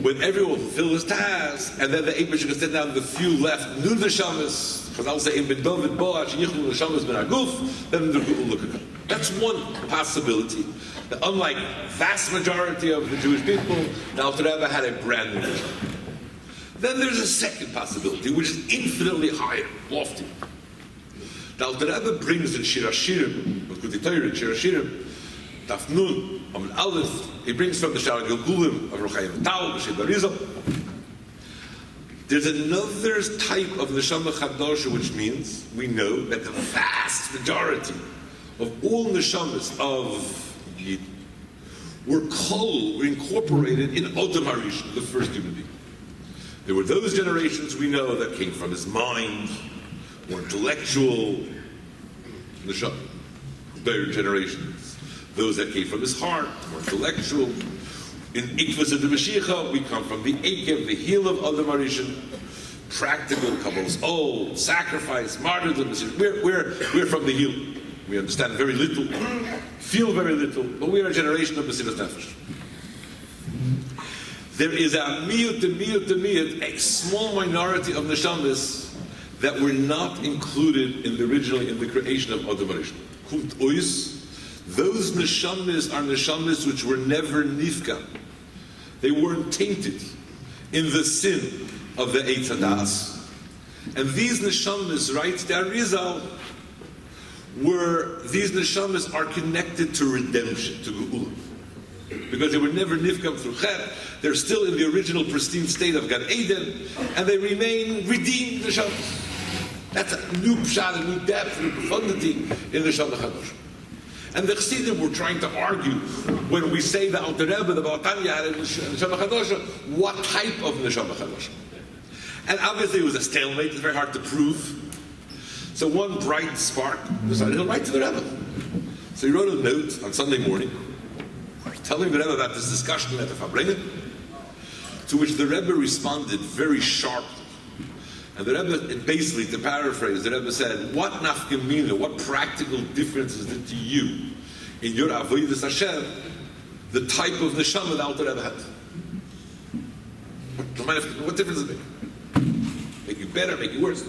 When everyone fulfill his task, and then the eight can sit down, the few left, new neshamas, Chazal say, in ben David bo, yichlu neshamas ben aguf, then the Gul look at them. That's one possibility. That unlike vast majority of the Jewish people, the Alter Rebbe had a brand new neshama. Then there's a second possibility, which is infinitely higher, lofty. The Alter Rebbe brings in Shir HaShirim, Shir HaShirim, Daf Nun, Amud Aleph, he brings from the Shara Gilgulim of Rochayim Tal, B'Shem Barizal. There's another type of Neshama Chadosha, which means we know that the vast majority of all Neshamas of Yid were incorporated in Odom HaRishon, the first human being. There were those generations we know that came from his mind, more intellectual Neshama. Their generations. Those that came from his heart, more intellectual. In Ikvus and the Mashiach, we come from the Ekev, the heel of Odom HaRishon, practical, Kabbalah's old, sacrifice, martyrdom. We're from the heel. We understand very little, feel very little, but we are a generation of Mesiras Nefesh. There is a a small minority of neshamas that were not included originally in the creation of Odom HaRishon. Kult ois. Those neshamas are neshamas which were never nifka. They weren't tainted in the sin of the Eitz Hadas. And these neshamas, writes the Arizal, these neshamas are connected to redemption, to Geula. Because they were never nifkam through Chet, they're still in the original pristine state of Gan Eden, and they remain redeemed neshamas. That's a new pshat, a new depth, a new profundity in the Neshama Chadosh. And the Chassidim were trying to argue when we say the Alter Rebbe, the Baal Tanya had a Neshama Chadosha, what type of Neshama Chadosha? And obviously it was a stalemate, it's very hard to prove. So one bright spark decided he'll write to the Rebbe. So he wrote a note on Sunday morning, telling the Rebbe about this discussion at the Farbrengen, to which the Rebbe responded very sharply. And the Rebbe, basically, to paraphrase, the Rebbe said, what nafkamina, what practical difference is it to you in your avodas Hashem, the type of neshama the Alter Rebbe had? What difference does it make? Make you better, make you worse?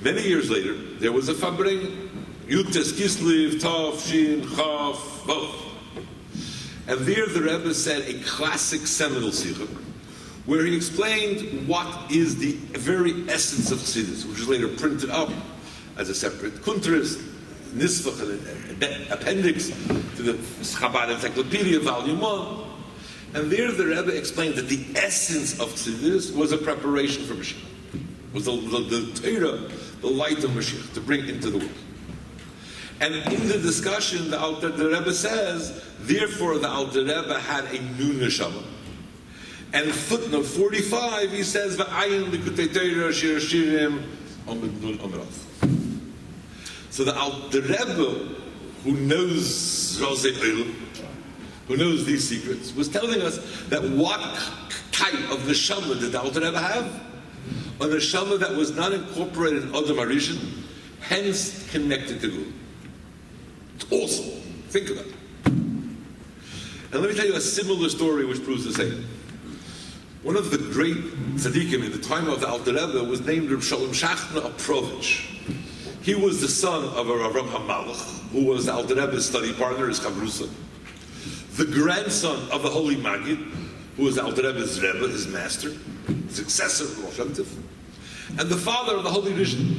Many years later, there was a Farbrengen, Yutes, Kislev, Tov, Shin, Chav, Vov. And there the Rebbe said a classic seminal sikha, where he explained what is the very essence of Chassidus, which was later printed up as a separate kuntres, nisfach, an appendix to the Chabad Encyclopedia, Volume 1. And there the Rebbe explained that the essence of Chassidus was a preparation for Mashiach. Was the Torah, the light of Mashiach, to bring into the world. And in the discussion, the Rebbe says, therefore the Alter Rebbe had a new neshama. And footnote 45, he says, "V'ayin likutei Torah shir shirim amud nun amrav." So the Rebbe, who knows Rosei Olam, who knows these secrets, was telling us that what type of neshama did the Alter Rebbe have? A neshama that was not incorporated in Odom HaRishon, hence connected to Gula. It's awesome. Think about it. And let me tell you a similar story which proves the same. One of the great tzaddikim in the time of the Alter Rebbe was named Reb Shalom Shachna of Provich. He was the son of a Rav HaMalach, who was the Alter Rebbe's study partner, his Chavrusa. The grandson of the Holy Maggid, who was the Alter Rebbe's Rebbe, his master, successor of Rosh Hashanah, and the father of the Holy Rishon.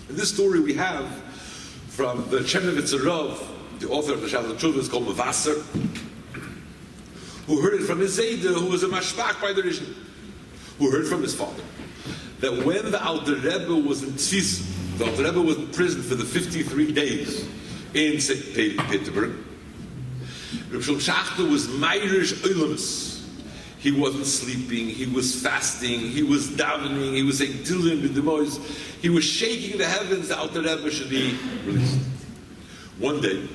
In this story we have from the Chernivtzer Rav, the author of the Shas Tshuva, is called Mavasser. who heard it from his Zayda, who was a mashpach by the Rishon, who heard from his father, that when the Alter Rebbe was in Tzis, the Alter Rebbe was in prison for the 53 days in St. Petersburg, Reb Shalom Schachter was Meirish Oilamus. He wasn't sleeping, he was fasting, he was davening, he was saying Tilim b'demois, he was shaking the heavens, the Alter Rebbe should be released. One day,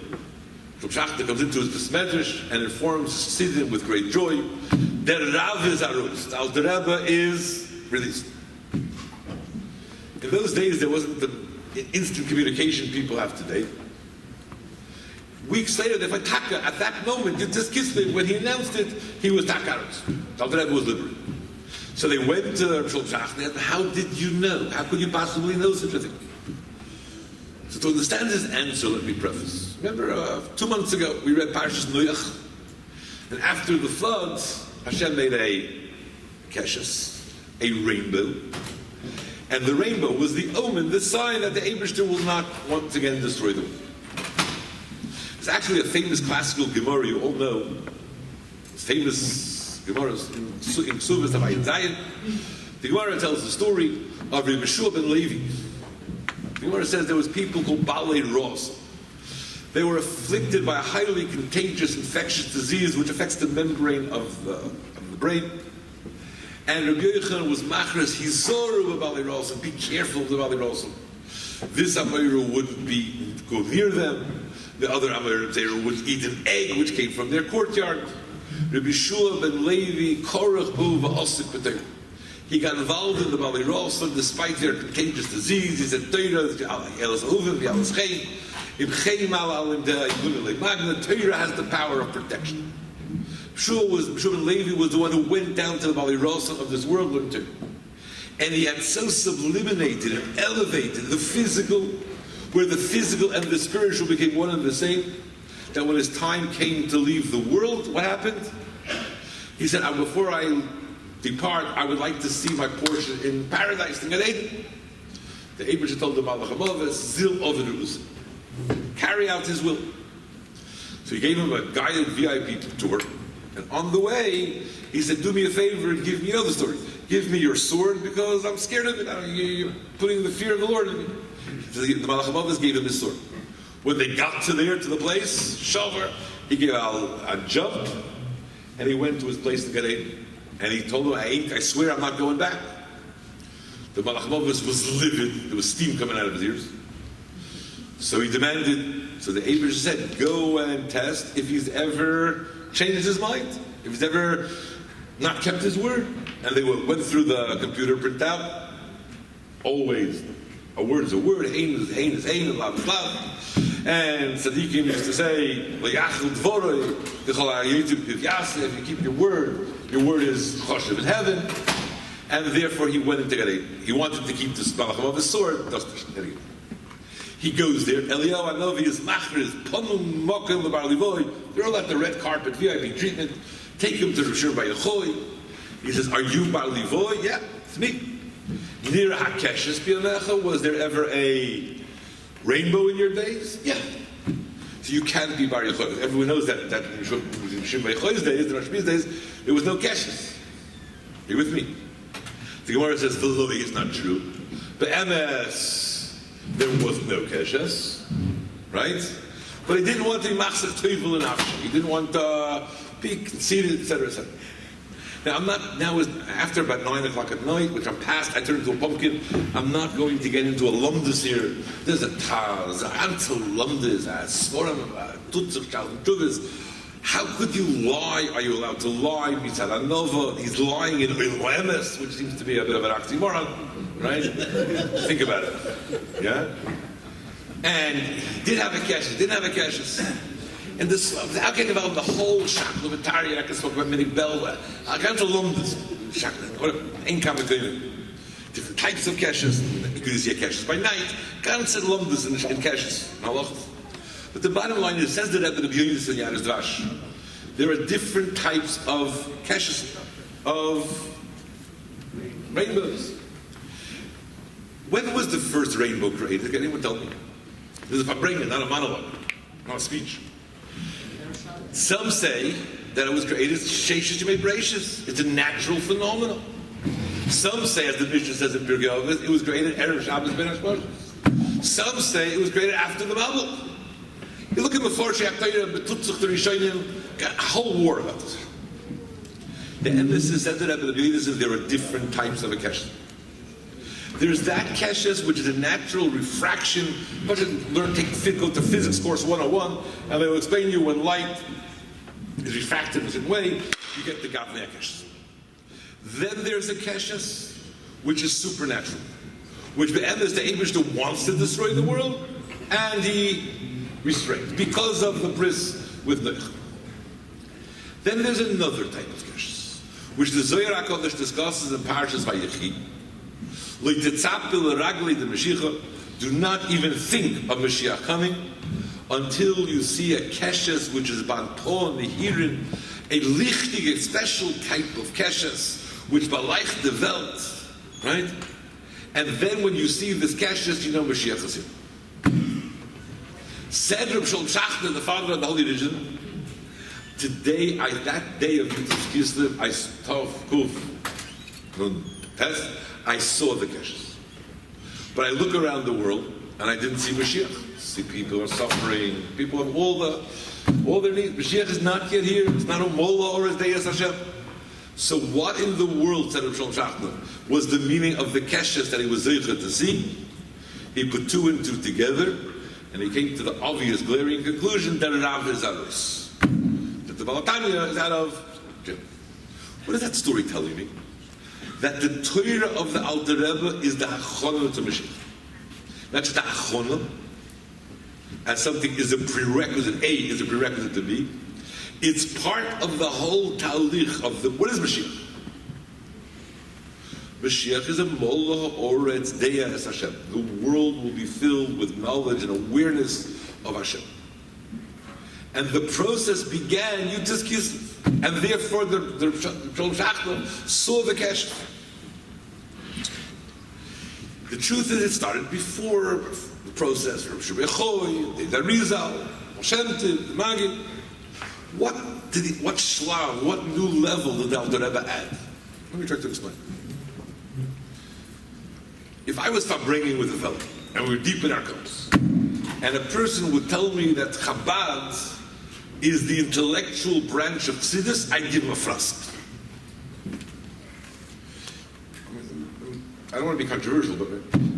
Reb Schachter comes into his Besmedrash and informs Siddim with great joy, der Rav is arust, the Alter Rebbe is released. In those days, there wasn't the instant communication people have today. Weeks later, they find Taka. At that moment, this Kislev, when he announced it, he was Takaros. The Alter Rebbe was liberated. So they went to Reb Shalom Schachter and asked, how did you know? How could you possibly know such a thing? So to understand his answer, let me preface. Remember, 2 months ago, we read Parshas Noach. And after the floods, Hashem made a keshes, a rainbow. And the rainbow was the omen, the sign that the Eibishter will not once again destroy the world. It's actually a famous classical Gemara you all know. It's famous Gemara in Ksuvas of Ayin Zayin. The Gemara tells the story of Rabbi Yeshua ben Levi. The Gemara says there was people called Balei Ros. They were afflicted by a highly contagious infectious disease which affects the membrane of the brain. And Rabbi Yochanan was machras hizoru of Balei Ros, and be careful of the Balei Ros. This Ameiru wouldn't go near them. The other Ameiru would eat an egg which came from their courtyard. Rabbi Yeshua ben Levi korach bu v'osik b'teir. He got involved in the Balei Ros despite their contagious disease. He said, Torah has the power of protection. Yeshua ben Levi was the one who went down to the Balei Ros of this world, and he had so subliminated and elevated the physical, where the physical and the spiritual became one and the same, that when his time came to leave the world, what happened? He said, before I depart, I would like to see my portion in paradise, in Gan Eden. The Eibusha told the Malach HaMavos, Zil Ovidus, carry out his will. So he gave him a guided VIP tour, and on the way, he said, do me a favor and give me, you know the story, give me your sword because I'm scared of it. You're putting the fear of the Lord in me. So the Malach HaMavos gave him his sword. When they got to the place, Shavar, he gave a jump, and he went to his place in Gan Eden. And he told him, I swear I'm not going back. The Malach HaMavos was livid. There was steam coming out of his ears. So he demanded, so the Eibusha said, go and test if he's ever changed his mind, if he's ever not kept his word. And they went through the computer printout. Always, a word is a word, hein is hein is hein, and blah, blah, blah. And Tzadikim used to say, if you keep your word is choshev in heaven. And therefore he went into Gan Eden. He wanted to keep this Malach HaMavos sword. He goes there. Eliyahu Hanavi is machriz, panum mokem lebarlivoy. They're all at the red carpet, VIP treatment. Take him to Rosh Hashanah. He says, are you barlivoy? Yeah, it's me. Nir hakeshes biyamecha. Was there ever a rainbow in your days? Yeah. So you can't be Bar Yechoy. Everyone knows that in Shimon Yechoy's days, the Rosh Hashanah's days, there was no keshes. Are you with me? The Gemara says the Lily is not true. But MS, there was no keshes, right? But he didn't want to be machzor toivel and after. He didn't want to be conceited, etc., etc. Now after about 9 o'clock at night, which I'm past, I turn into a pumpkin. I'm not going to get into a lumdus here. There's a taz, a antel lumdus, a svoram, a tutzuk, chalduvas. How could you lie? Are you allowed to lie? Mitzad Anova, he's lying in Emes, which seems to be a bit of an oxymoron, right? Think about it. Yeah? And he did have a keshes, didn't have a keshes. And this, how can I develop the whole shakla v'tari? I can talk about many belva. I can't alum this shakla. Income different types of keshes. You could see a keshes by night. Can't say alum this in keshes. But the bottom line is, says the Rebbe the B'yonis and Yaris Drash, there are different types of keshes, of rainbows. When was the first rainbow created? Can anyone tell me? This is Farbrengen, not a monologue, not a speech. Some say that it was created sheishes yemei breishis. It's a natural phenomenon. Some say, as the Mishnah says in Pirkei Avos, it was created erev Shabbos ben Hashmashos. Some say it was created after the Babel. You look at Meforshei HaTorah, Betutzuch the Rishonim, got a whole war about this. The emphasis said that there are different types of a keshes. There's that keshes, which is a natural refraction. But go to physics course 101, and they'll explain to you when light is refracted in a certain way, you get the Gavnei keshes. Then there's a keshes, which is supernatural, which the end is the Eibishter wants to destroy the world, and he restrains because of the bris with Noach. Then there's another type of keshes, which the Zohar HaKadosh discusses in Parshas Vayechi. Do not even think of Mashiach coming until you see a keshes which is banpo and nehirin, a lichtig, a special type of keshes which balaich developed, right? And then when you see this keshes, you know Mashiach is here. Said Reb Shalom Shachner, the father of the Holy Religion, today, that day of Kislev, I saw the keshes. But I look around the world and I didn't see Mashiach. See people are suffering, people have all their needs. Mashiach is not yet here. It's not a Mola or a Deyas Hashem. So what in the world, said Reb Shalom Shachner, was the meaning of the keshes that he was zeicher to see? He put two and two together, and he came to the obvious, glaring conclusion that Rav is Aros. That the Balatanya is out of Jim. What is that story telling me? That the Torah of the Alter Rebbe is the Hachonah to Mashiach. Not just the Hachonah, as something is a prerequisite, A is a prerequisite to B. It's part of the whole Talich of the, what is Mashiach? Mashiach is a Mola Oretz Deya Es Hashem. The world will be filled with knowledge and awareness of Hashem. And the process began, you just kissed, and therefore the Shalom Shachner saw the keshes. The truth is, it started before the process. Rabbi Shebechoi, the Arizal, Hashem, the Magid. What shlav, what new level did the Alter Rebbe add? Let me try to explain. If I was Farbrengen with a fellow, and we were deep in our course, and a person would tell me that Chabad is the intellectual branch of Chassidus, I'd give him a frost. I don't want to be controversial, but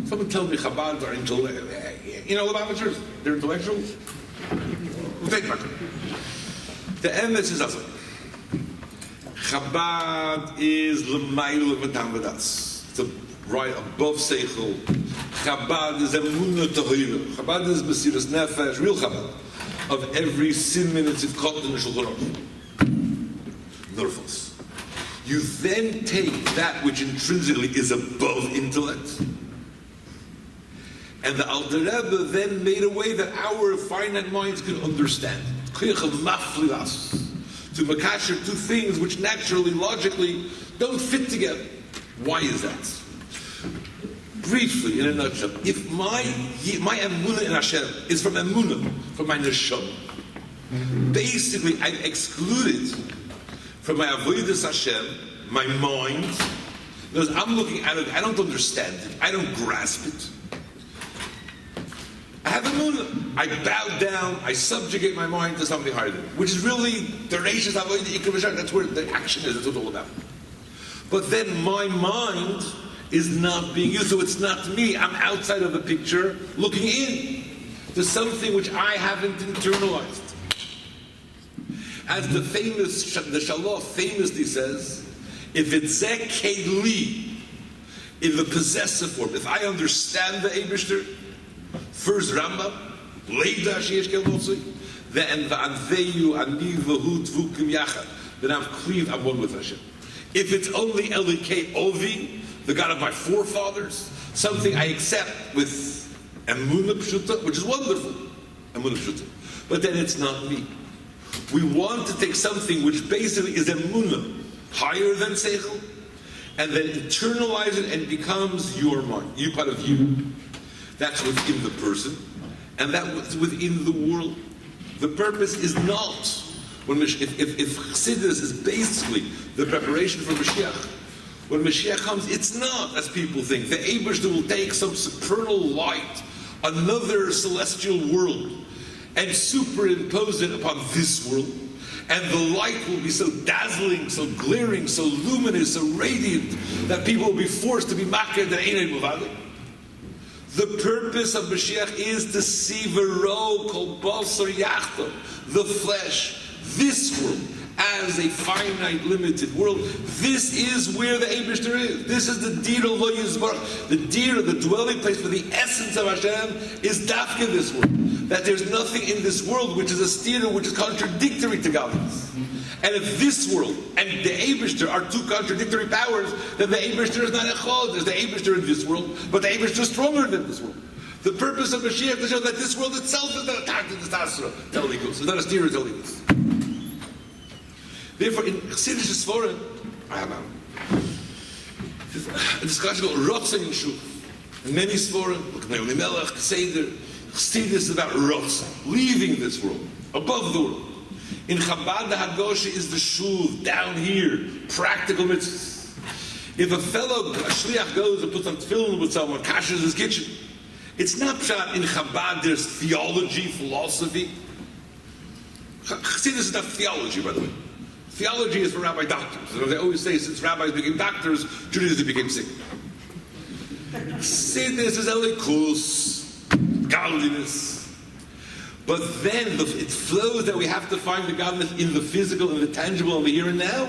someone tells me Chabad are intellectual. You know, they're intellectual. We'll take back. The emes is also. Chabad is l'mayl v'tam v'das. It's right above Seichel. Chabad is emunah tohira. Chabad is mesiras nefesh, real Chabad. Of every simin and tzivkot in the Shulchan Aruch. Nervous. You then take that which intrinsically is above intellect, and the Alter Rebbe then made a way that our finite minds could understand. To makasher two things which naturally, logically, don't fit together. Why is that? Briefly, in a nutshell, if my emunah in Hashem is from emunah, from my neshama, basically I've excluded from my avodas Hashem my mind. Because I'm looking at it, I don't understand it, I don't grasp it. I have emunah. I bow down, I subjugate my mind to something higher than it, which is really the reishis avodah ikar v'shar. That's where the action is. That's what it's all about. But then my mind is not being used, so it's not me. I'm outside of the picture, looking in to something which I haven't internalized. As the Shalom famously says, if it's zeh kedli, in the possessive form, if I understand the Eibishter, first Rambam, Leida sheyesh kel motzei, then va'anveyu ani v'hu dvukim yachad, then I'm cleaved, I'm one with Hashem. If it's only Elikei Ovi, the God of my forefathers, something I accept with emunah pshuta, which is wonderful, emunah pshuta, but then it's not me. We want to take something which basically is emunah, higher than seichel, and then internalize it and becomes your mind, you part of you. That's within the person, and that's within the world. The purpose is not If Chassidus is basically the preparation for Mashiach, when Mashiach comes, it's not as people think. The Eibishter will take some supernal light, another celestial world, and superimpose it upon this world. And the light will be so dazzling, so glaring, so luminous, so radiant, that people will be forced to be makir that ain't muvalik. The purpose of Mashiach is to see v'ro kol basar yachto, the flesh, this world, as a finite, limited world. This is where the Eibishter is. This is the dir lo yizbarach. The dir, the dwelling place for the essence of Hashem, is dafka this world. That there's nothing in this world which is a stira, which is contradictory to godliness. And if this world and the Eibishter are two contradictory powers, then the Eibishter is not echad. There's the Eibishter in this world, but the Eibishter is stronger than this world. The purpose of Mashiach is to show that this world itself is not attacked in the Tasra, Telikus. It's not a stira, Telikus. Therefore, in Chassidus Sforim, a discussion about Rotzah in Shuv. In many Sforim, look at Naomi Melech, Seder, Chassidus is about Rotzah, leaving this world, above the world. In Chabad, the Hagosha is the Shuv, down here, practical mitzvahs. If a fellow, a shliach goes and puts on tefillin with someone, kashes his kitchen, it's not pshat in Chabad, there's theology, philosophy. Chassidus is not theology, by the way. Theology is for rabbi doctors. So they always say, since rabbis became doctors, Judaism became sick. Chassidus is elikus, godliness. But then it flows that we have to find the godliness in the physical and the tangible and the here and now.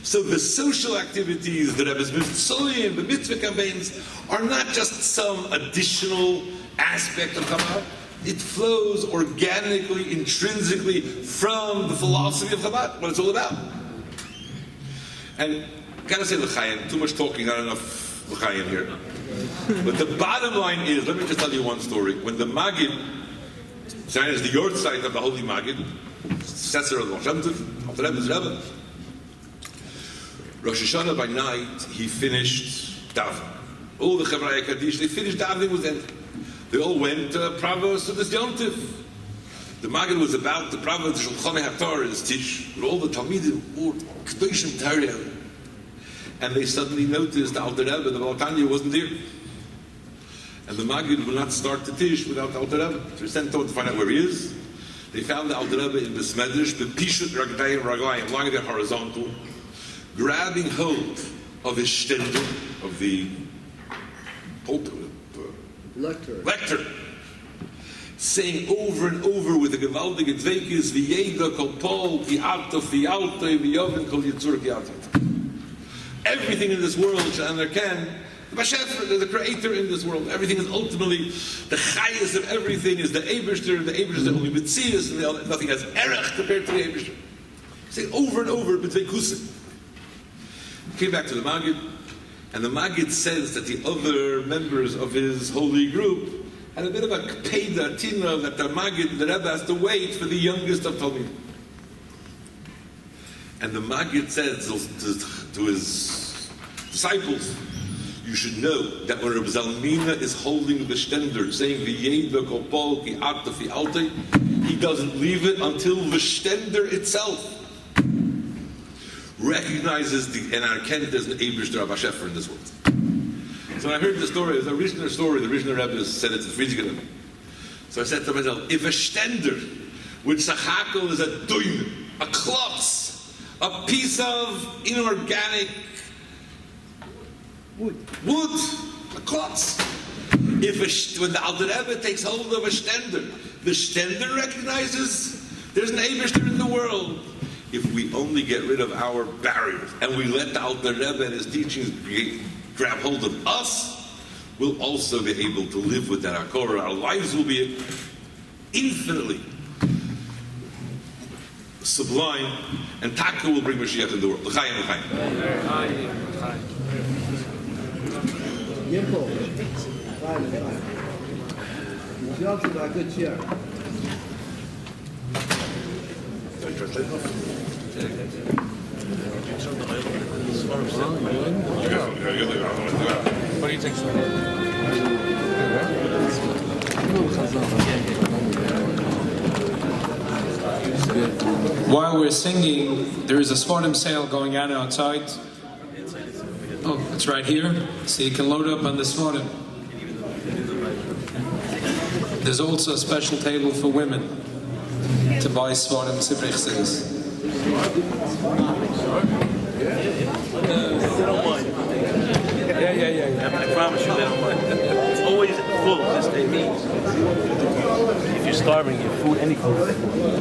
So the social activities, the Rebbe's mitzvah, the mitzvah campaigns, are not just some additional aspect of Chabad. It flows organically, intrinsically from the philosophy of Chabad, what it's all about. And I gotta say l'chaim, too much talking, not enough l'chaim here. But the bottom line is, let me just tell you one story. When the Maggid, China is the yahrzeit of the Holy Maggid, successor of the Rosh Hashanah, of the Rebbe's Rebbe. Rosh Hashanah by night, he finished davening. All the Chavraya Kaddish, they finished davening with them. They all went Pravos to this Yontif. The Maggid was about the Pravos, the Shulchan HaTorah, his Tish, with all the Talmidim, Kedoshim Torah. And they suddenly noticed the Alter Rebbe, the Baal Tanya, wasn't there. And the Maggid would not start the Tish without the Alter Rebbe. So they sent out to find out where he is. They found the Alter Rebbe in the Smedrish, B'pishut Ragdayim Raglayim, lying there horizontal, grabbing hold of his shtender, of the pulpit, lectern, saying over and over with the gewaltige Dveikis, V'yeda kol pol, V'yata V'yalta, V'yoven kol yitzur V'yata. Everything in this world, Sha'anar the Bashefer, the creator in this world, everything is ultimately, the chayas of everything is the Eibishter is the only Metzias, and nothing has erech compared to the Eibishter. Saying over and over, B'tvei Kusim. Came back to the Maggid, and the Maggid says that the other members of his holy group had a bit of a kpeda, tina, that the Maggid, the Rebbe has to wait for the youngest of Talmidim. And the Maggid says to his disciples, you should know that when Reb Zalmina is holding the shtender, saying V'yeda kol pol ki ata fi alte, he doesn't leave it until the shtender itself recognizes the Enarkent as the Eibishter of Hashefer in this world. So when I heard the story, it was a Rishner story, the Rishner Rebbe said it to Friedrich. So I said to myself, if a shtender with sachakel is a doim, a klotz, a piece of inorganic wood, a klotz. When the Alter Rebbe takes hold of a shtender, the shtender recognizes there's an Eibishter in the world. If we only get rid of our barriers and we let the Alter Rebbe and his teachings grab hold of us, we'll also be able to live with that Akora. Our lives will be infinitely sublime, and Taka will bring Mashiach in the world. L'chaim, l'chaim. Good chair. What do you think, sir? while we're singing, there is a Svardim sale going on outside. Oh, it's right here. So you can load up on the Svardim. There's also a special table for women to buy Svardim Sifrei Chassidus. Yeah. I promise you they don't mind. It's always full this day means. If you're starving, you have food, any food.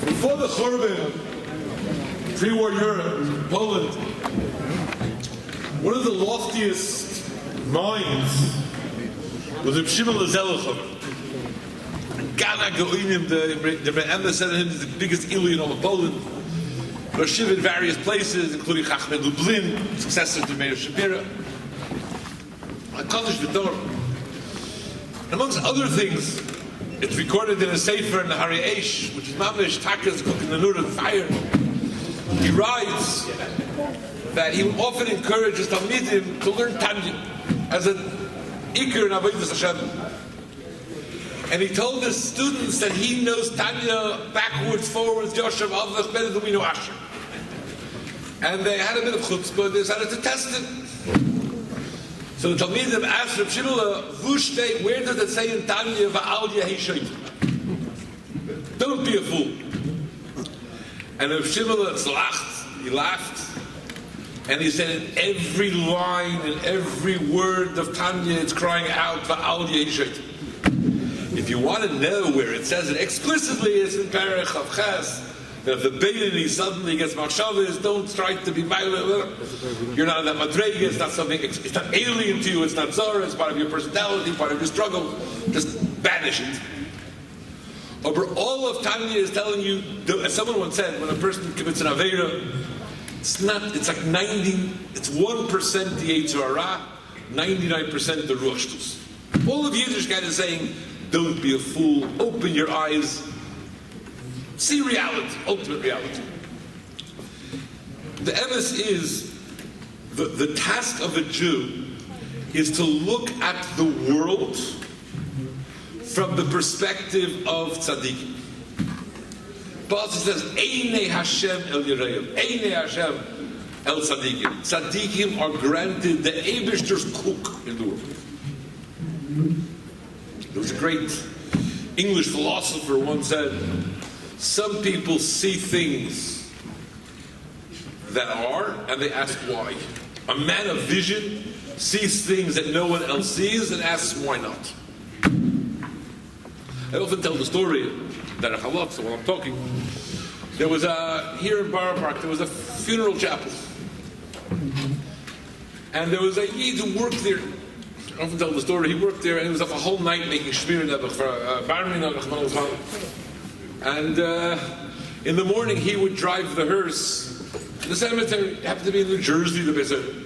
Before the Churban, pre-war Europe, Poland, one of the loftiest minds was Reb Shimon Lezelachov. Gana Goinim, the Rebbe said him is the biggest Ili in all of Poland. Rashiv in various places, including Chachmei Lublin, successor to Meir Shapira. HaKadosh V'Tor. Amongst other things, it's recorded in a sefer in the Hari Eish, which is Mamish Takas cooking the Nur of fire. He writes that he would often encourage his Talmidim to learn Tanya as an Iker in Avodas Hashem. And he told his students that he knows Tanya backwards, forwards, Yosef, Avach, better than we know Asher. And they had a bit of chutzpah, they decided to test it. So the Talmidim asked Reb Shimon, Vushte, where does it say in Tanya, Va'al Yehi Shoyt? Don't be a fool. And Reb Shimon laughed, he laughed, and he said in every line, in every word of Tanya, it's crying out, Va'al Yehi Shoyt. If you want to know where it says it explicitly, it's in Perech of Ches. If the Beinoni suddenly gets Machshavas, don't try to be violent. You're not in that Madrega, it's not something, it's not alien to you, it's not Zara, it's part of your personality, part of your struggle. Just banish it. Over all of Tanya is telling you, as someone once said, when a person commits an Aveira, it's 1% the Yetzer Hara, 99% the Ruach Shtus. All of Yiddishkeit is saying, don't be a fool, open your eyes, see reality, ultimate reality. The emes is The task of a Jew is to look at the world from the perspective of tzaddikim. Paul says, Einei Hashem el Yerayim, Einei Hashem el tzaddikim. Tzaddikim are granted the Eibishter's cook in the world. There was a great English philosopher once said, some people see things that are, and they ask why. A man of vision sees things that no one else sees and asks why not. I often tell the story that I love, so while I'm talking, there was here in Borough Park, there was a funeral chapel. And there was a Yid who worked there. I often tell the story, he worked there and he was up a whole night making shmir for Farbrengen. And in the morning he would drive the hearse. The cemetery happened to be in New Jersey, the Bezir.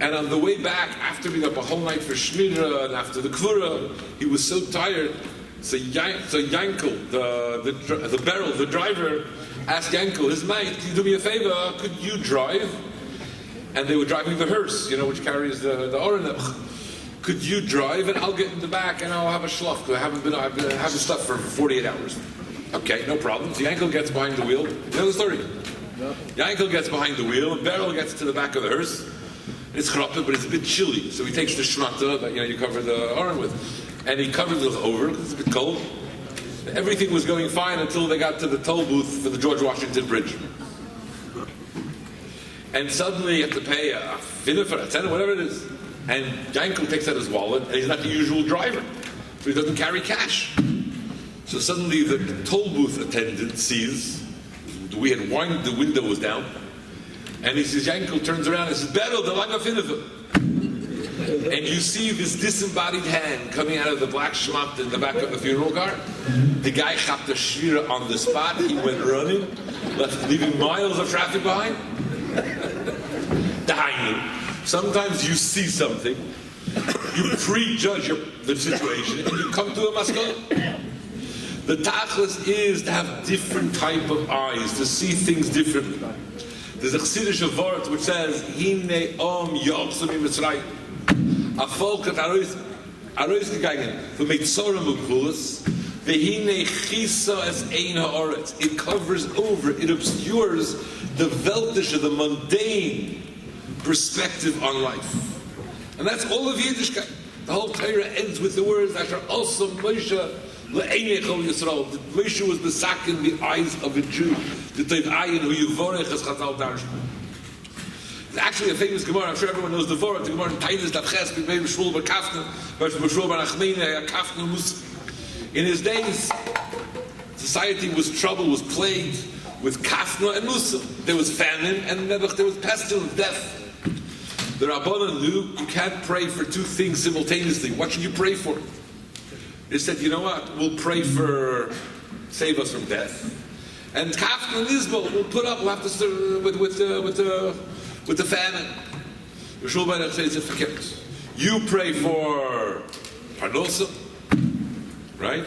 And on the way back, after being up a whole night for Shmira and after the Kvura, he was so tired. So Yankel, the barrel, the driver, asked Yankel, his mate, can you do me a favor? Could you drive? And they were driving the hearse, which carries the Orenach. Could you drive and I'll get in the back and I'll have a schluff because I've been having stuff for 48 hours. Okay, no problem. So Yankel gets behind the wheel. You know the story? No. Yankel gets behind the wheel and Beryl gets to the back of the hearse. It's chrapped, but it's a bit chilly. So he takes the shmata that you cover the Oren with. And he covers it over because it's a bit cold. Everything was going fine until they got to the toll booth for the George Washington Bridge. And suddenly you have to pay a $5 for a $10, whatever it is. And Yankel takes out his wallet, and he's not the usual driver. So he doesn't carry cash. So suddenly the toll booth attendant sees, we had wine, the window was down, and he says, Yankel turns around and says, Beryl, the langa finnefer. And you see this disembodied hand coming out of the black shmat in the back of the funeral car. The guy chopped the shvira on the spot. He went running, leaving miles of traffic behind. Sometimes you see something, you prejudge the situation, and you come to a maskana. The tachlis is to have different type of eyes, to see things differently. There's a Chassidish word which says, Hine om yotzu mi Mitzrayim. A folk hat arois gegangen von Mitzorem und Gvulas, vehine chisa es ein ha'oretz. It covers over, it obscures the weltish, the mundane perspective on life. And that's all of Yiddishkeit. The whole Torah ends with the words, Asher also Moshe le'einei chol Yisrael. Moshe was besaken the eyes of a Jew. The Tov Ayin hu yivorech as Chazal Darsh. It's actually a famous Gemara. I'm sure everyone knows the Vorah. The Gemara in Tainis Davches, B'mei B'shvul B'kafna, B'shvul B'nachmina, Kafna Mus. In his days, society was troubled, was plagued with Kafna and Musa. There was famine and there was pestilence, death. The Rabbanan knew you can't pray for two things simultaneously. What should you pray for? They said, you know what? We'll pray for save us from death. And Kafna and Isbel, we'll put up. We'll have to serve with the famine. Rishul Baruch says it for kids. You pray for Parnosa, right?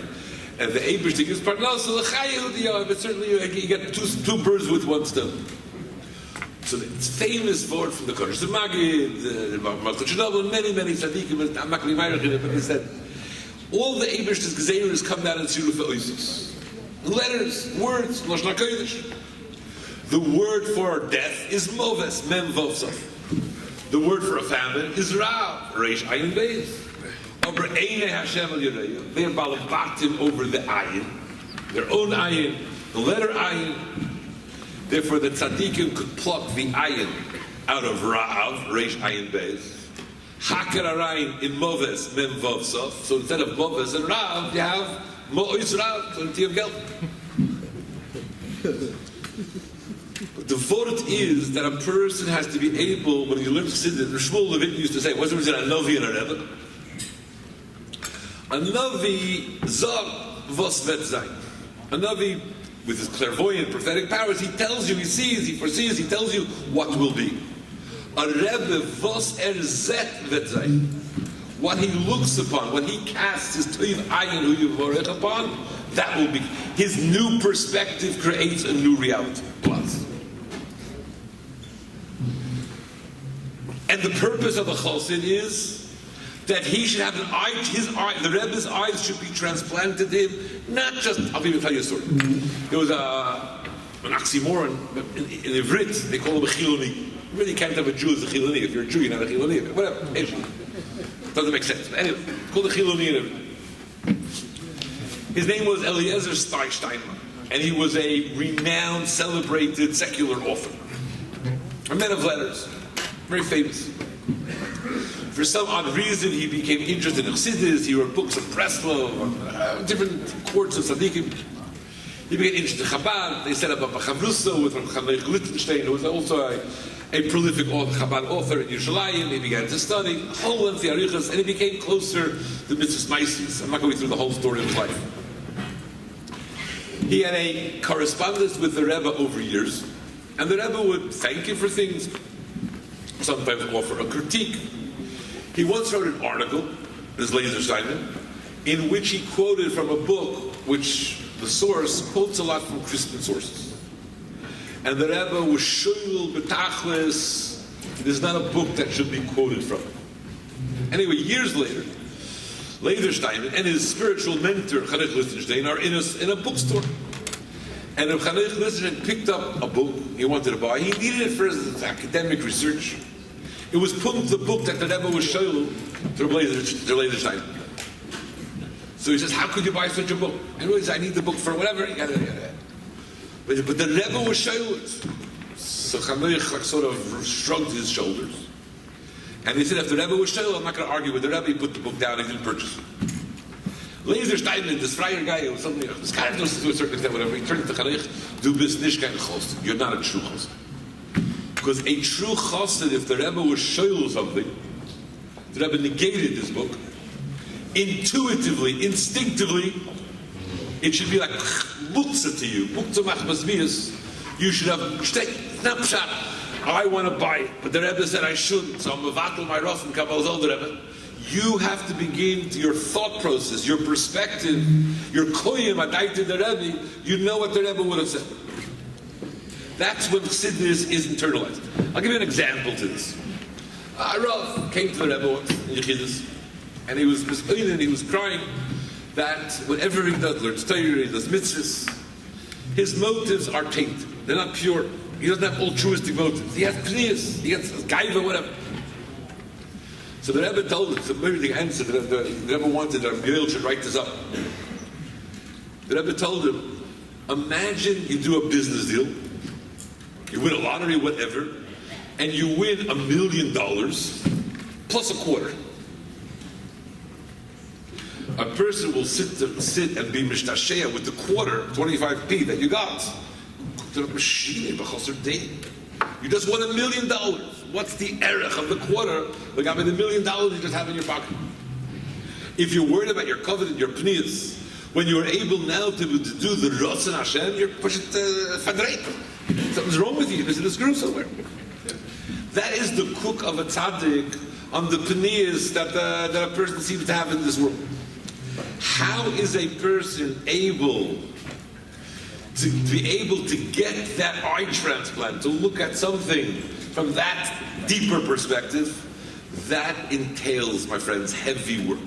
And the Eibush gives Parnosa l'chayil, but certainly you get two birds with one stone. So it's famous word from the Kodesh, the Magid, the Malchut Shenovel, many tzaddikim. I'm not going to be married in it, but they said all the Eibish's Gezeiros come down in Siruf Oisis. Letters, words, Lashon HaKodesh. The word for death is Moves, Mem Vovsov. The word for a famine is Rav, Reish Ayin Beis. Over Einei Hashem El Yerayim. They are balabatim over the Ayin, their own Ayin, the letter Ayin. Therefore, the tzaddikim could pluck the Ayin out of Rav, Reish Ayin Beis. Haker Arayin in Moves, Mem Vovsov. So instead of Moves and Rav, you have Mo'is Rav, plenty of geld. But the vort is that a person has to be able, when you learn Chassidut, Shmuel Levin used to say, what's the reason a Novi and a Rebbe? A Novi zog vos vet zayin. A Novi, with his clairvoyant prophetic powers, he tells you, he sees, he foresees, he tells you what will be. A Rebbe vos zet vet zayin. What he looks upon, what he casts his toiv ayin hu yivorech upon, that will be. His new perspective creates a new reality. Plus. And the purpose of the Chassid is that he should have an eye, the Rebbe's eyes should be transplanted to him, not just, I'll even tell you a story. There was an oxymoron, in Ivrit, they call him a Chiloni. You really can't have a Jew as a Chiloni. If you're a Jew, you're not a Chiloni. Whatever, doesn't make sense. But anyway, it's called a Chiloni in Ivrit. His name was Eliezer Steinman, and he was a renowned, celebrated, secular author. A man of letters, very famous. For some odd reason, he became interested in Chassidus. He wrote books of Breslov, different courts of Tzaddikim. He became interested in Chabad. They set up a Chavrusa with Chaim Lichtenstein, who was also a prolific Chabad author in Yerushalayim. He began to study a whole lengthy arichas, and he became closer to Mitzvahs Maisis. I'm not going through the whole story of his life. He had a correspondence with the Rebbe over years, and the Rebbe would thank him for things, sometimes offer a critique. He once wrote an article, this Laser Simon, in which he quoted from a book which the source quotes a lot from Christian sources. And the Rebbe was shul betachlis. There's not a book that should be quoted from. Anyway, years later, Laserstein and his spiritual mentor, Chanech Lichtenstein, are in a bookstore. And if Chanech Lichtenstein picked up a book he wanted to buy, he needed it for his academic research. It was put into the book that the Rebbe was showing to Laserstein. So he says, how could you buy such a book? And he says, I need the book for whatever. But the Rebbe was showing it. So Chanech sort of shrugged his shoulders. And he said, if the Rebbe was shayl, I'm not going to argue with the Rebbe. He put the book down, he didn't purchase it. Laser Steinman, this friar guy, was something, this guy knows to a certain extent, whatever, he turned to Chanech, du bist nicht kein chassid. You're not a true chassid. Because a true chassid, if the Rebbe was shayl something, the Rebbe negated this book, intuitively, instinctively, it should be like muktzah to you. Muktzah machmazmias. You should have, snapshot. I want to buy it, but the Rebbe said I shouldn't, so I'm mevatel my rough and Kabbalah the Rebbe. You have to begin your thought process, your perspective, your koyim adai to the Rebbe. You know what the Rebbe would have said. That's when Chassidus is internalized. I'll give you an example to this. Rav came to the Rebbe once in Yechidus, and he was crying that whatever he does, learns Torah, he does mitzvahs, his motives are tainted. They're not pure. He doesn't have altruistic motives. He has pniyas. He has gaiva, whatever. So the Rebbe told him, maybe the answer that the Rebbe wanted that Miguel should write this up. The Rebbe told him, imagine you do a business deal, you win a lottery, whatever, and you win $1 million plus a quarter. A person will sit and be mishtashea with the quarter, 25p that you got. You just won $1 million. What's the erech of the quarter? Like I'm in $1 million you just have in your pocket. If you're worried about your covenant, your pniyas, when you're able now to do the Ratzon Hashem, you're pushing fadreit. Something's wrong with you. There's a screw somewhere. That is the cook of a tzaddik on the pniyas that a person seems to have in this world. How is a person able to be able to get that eye transplant, to look at something from that deeper perspective? That entails, my friends, heavy work.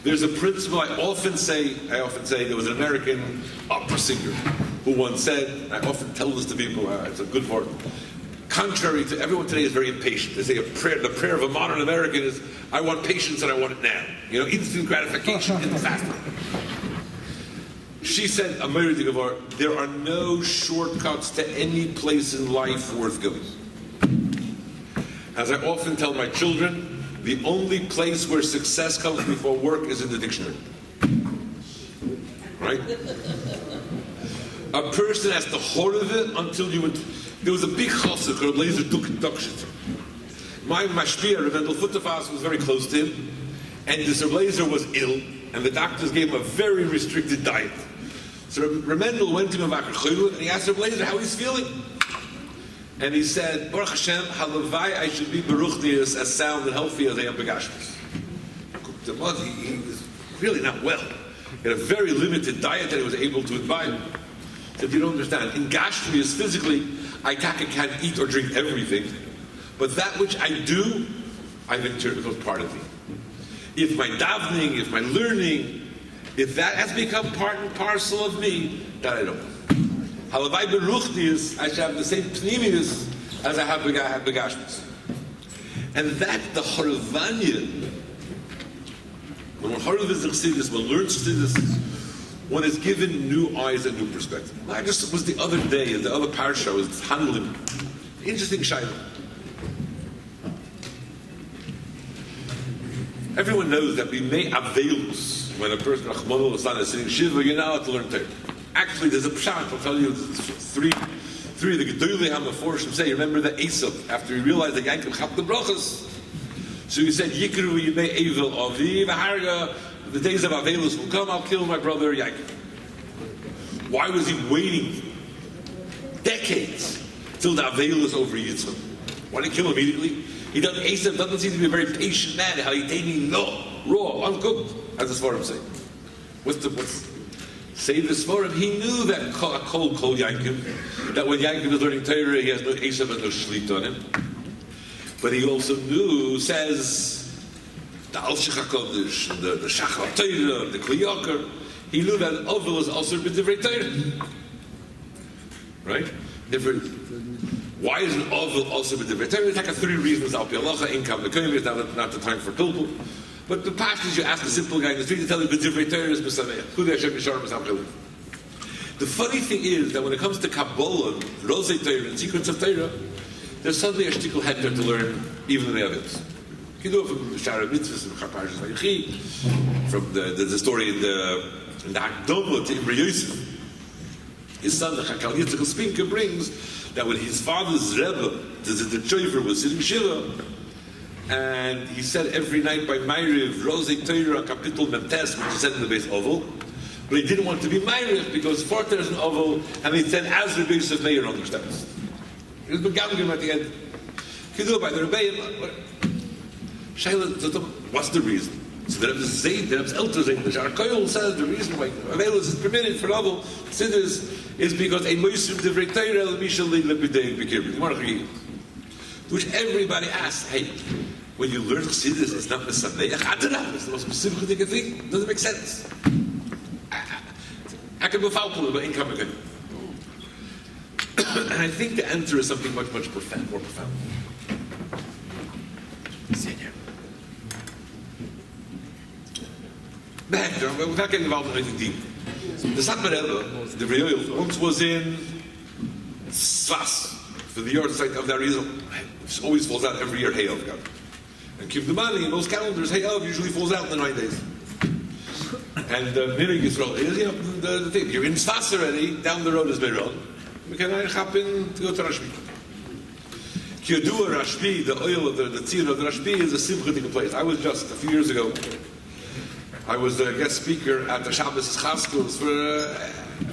There's a principle I often say there was an American opera singer who once said, I often tell this to people, it's a good word, contrary to everyone today is very impatient. They say the prayer of a modern American is, I want patience and I want it now. Instant gratification in the fast. She said, there are no shortcuts to any place in life worth going. As I often tell my children, the only place where success comes before work is in the dictionary. Right? A person has to hoard of it until you would... There was a big chassid called Laser Dukshit. My mashpia, Rebendel Futafas, was very close to him, and this Laser was ill, and the doctors gave him a very restricted diet. So Remendel went to him and he asked Rabbi Laser how he's feeling. And he said, Baruch Hashem, halavai I should be Baruch Dias as sound and healthy as I am Begashmis. He was really not well. He had a very limited diet that he was able to imbibe. He said, you don't understand. In Gashmis, physically, I can't eat or drink everything. But that which I do, I've interpreted becomes part of me. If my davening, if my learning, if that has become part and parcel of me, that I don't know. Halavai beruchnius, I should have the same pnimius as I have begashmis. And that the Haravanya, when one Harav is Chassidus, one learns Chassidus, one is given new eyes and new perspective. I just was the other day, in the other parsha, I was handling interesting shayla. Everyone knows that we may availus when a person, Rachmano L'Zlan, is sitting Shiva, you're not allowed to learn Torah. Actually, there's a pshat, I'll tell you, three of the Gedolei HaMeforshim say, remember that Yosef, after he realized that Yaakov chapped the brachas, so he said, Yikru Yimei Evel Avi V'harga, the days of Avelus will come, I'll kill my brother Yaakov. Why was he waiting decades till the Avelus over Yitzchak? Why didn't he kill him immediately? Yosef doesn't seem to be a very patient man. How he dating raw, uncooked, as the Sforim say. Say the Sforim, he knew that Kol Yaakov, that when Yaakov is learning Torah, he has no Yosef and no Shlit on him. But he also knew, says, the Al-Shech HaKodesh, the Shachar Torah, the Kliyakar, he knew that Ovel was also b'divrei Torah. Right? Why is an Ovel also b'divrei Torah? We take 3 reasons. Al Pi Halacha, income, the Kohen is not the time for Pilpul. But the passage you ask a simple guy in the street to tell you b'divrei Torah is b'sameach. Kudei Hashem Yisharim B'sam Chilim. The funny thing is that when it comes to Kabbalah, Rosei Torah, and secrets of Torah, there's suddenly a shtickle head there to learn even in the Avils. You know from the Shara Mitzvahs, from Chaparshas Vayechi, from the story in the Hakdama to Imre Yosef. His son, the Chakal Yitzchak Spinka, brings that when his father's Rebbe, the Chover, was sitting Shiva, and he said every night by Ma'ariv, Rosei Torah, Kapitel Mentes, which he said in the base Oval, but he didn't want to be Ma'ariv because Forter is an Oval, and he said, as Rabbi Yosef Meir understands. He was begamgim at the end. Kidu by the Rabbi, Shaila, what's the reason? So the Rebbe Zayd, the Rebbe's Elter Zayd, the Shar Koyol says the reason why Avelus is permitted for Oval Siddhis is because a Moisrim Divrei Torah Mishal Lepidei Bekirbi. Which everybody asks, hey, when you learn Chassidus, it's not Mesameach Adanah, it's the most specific thing. It doesn't make sense. I can be foul but income again. And I think the answer is something much, much more profound. Without getting involved in anything deep. The Satmar Rebbe, the Reyoil, once was in Svas, for the yard site of the Arizal. It always falls out every year, Hey Elv God. And Kiv Dumani, in most calendars, Hey Elv usually falls out in the 9 days. And Minig Yisrael is, the thing, you're in Svas already, down the road is Meron. We can happen to go to Rashbi. Kiyadua Rashbi, the oil of the tzir of the Rashbi is a simchatic place. I was just, a few years ago, I was a guest speaker at the Shabbos Chaskos for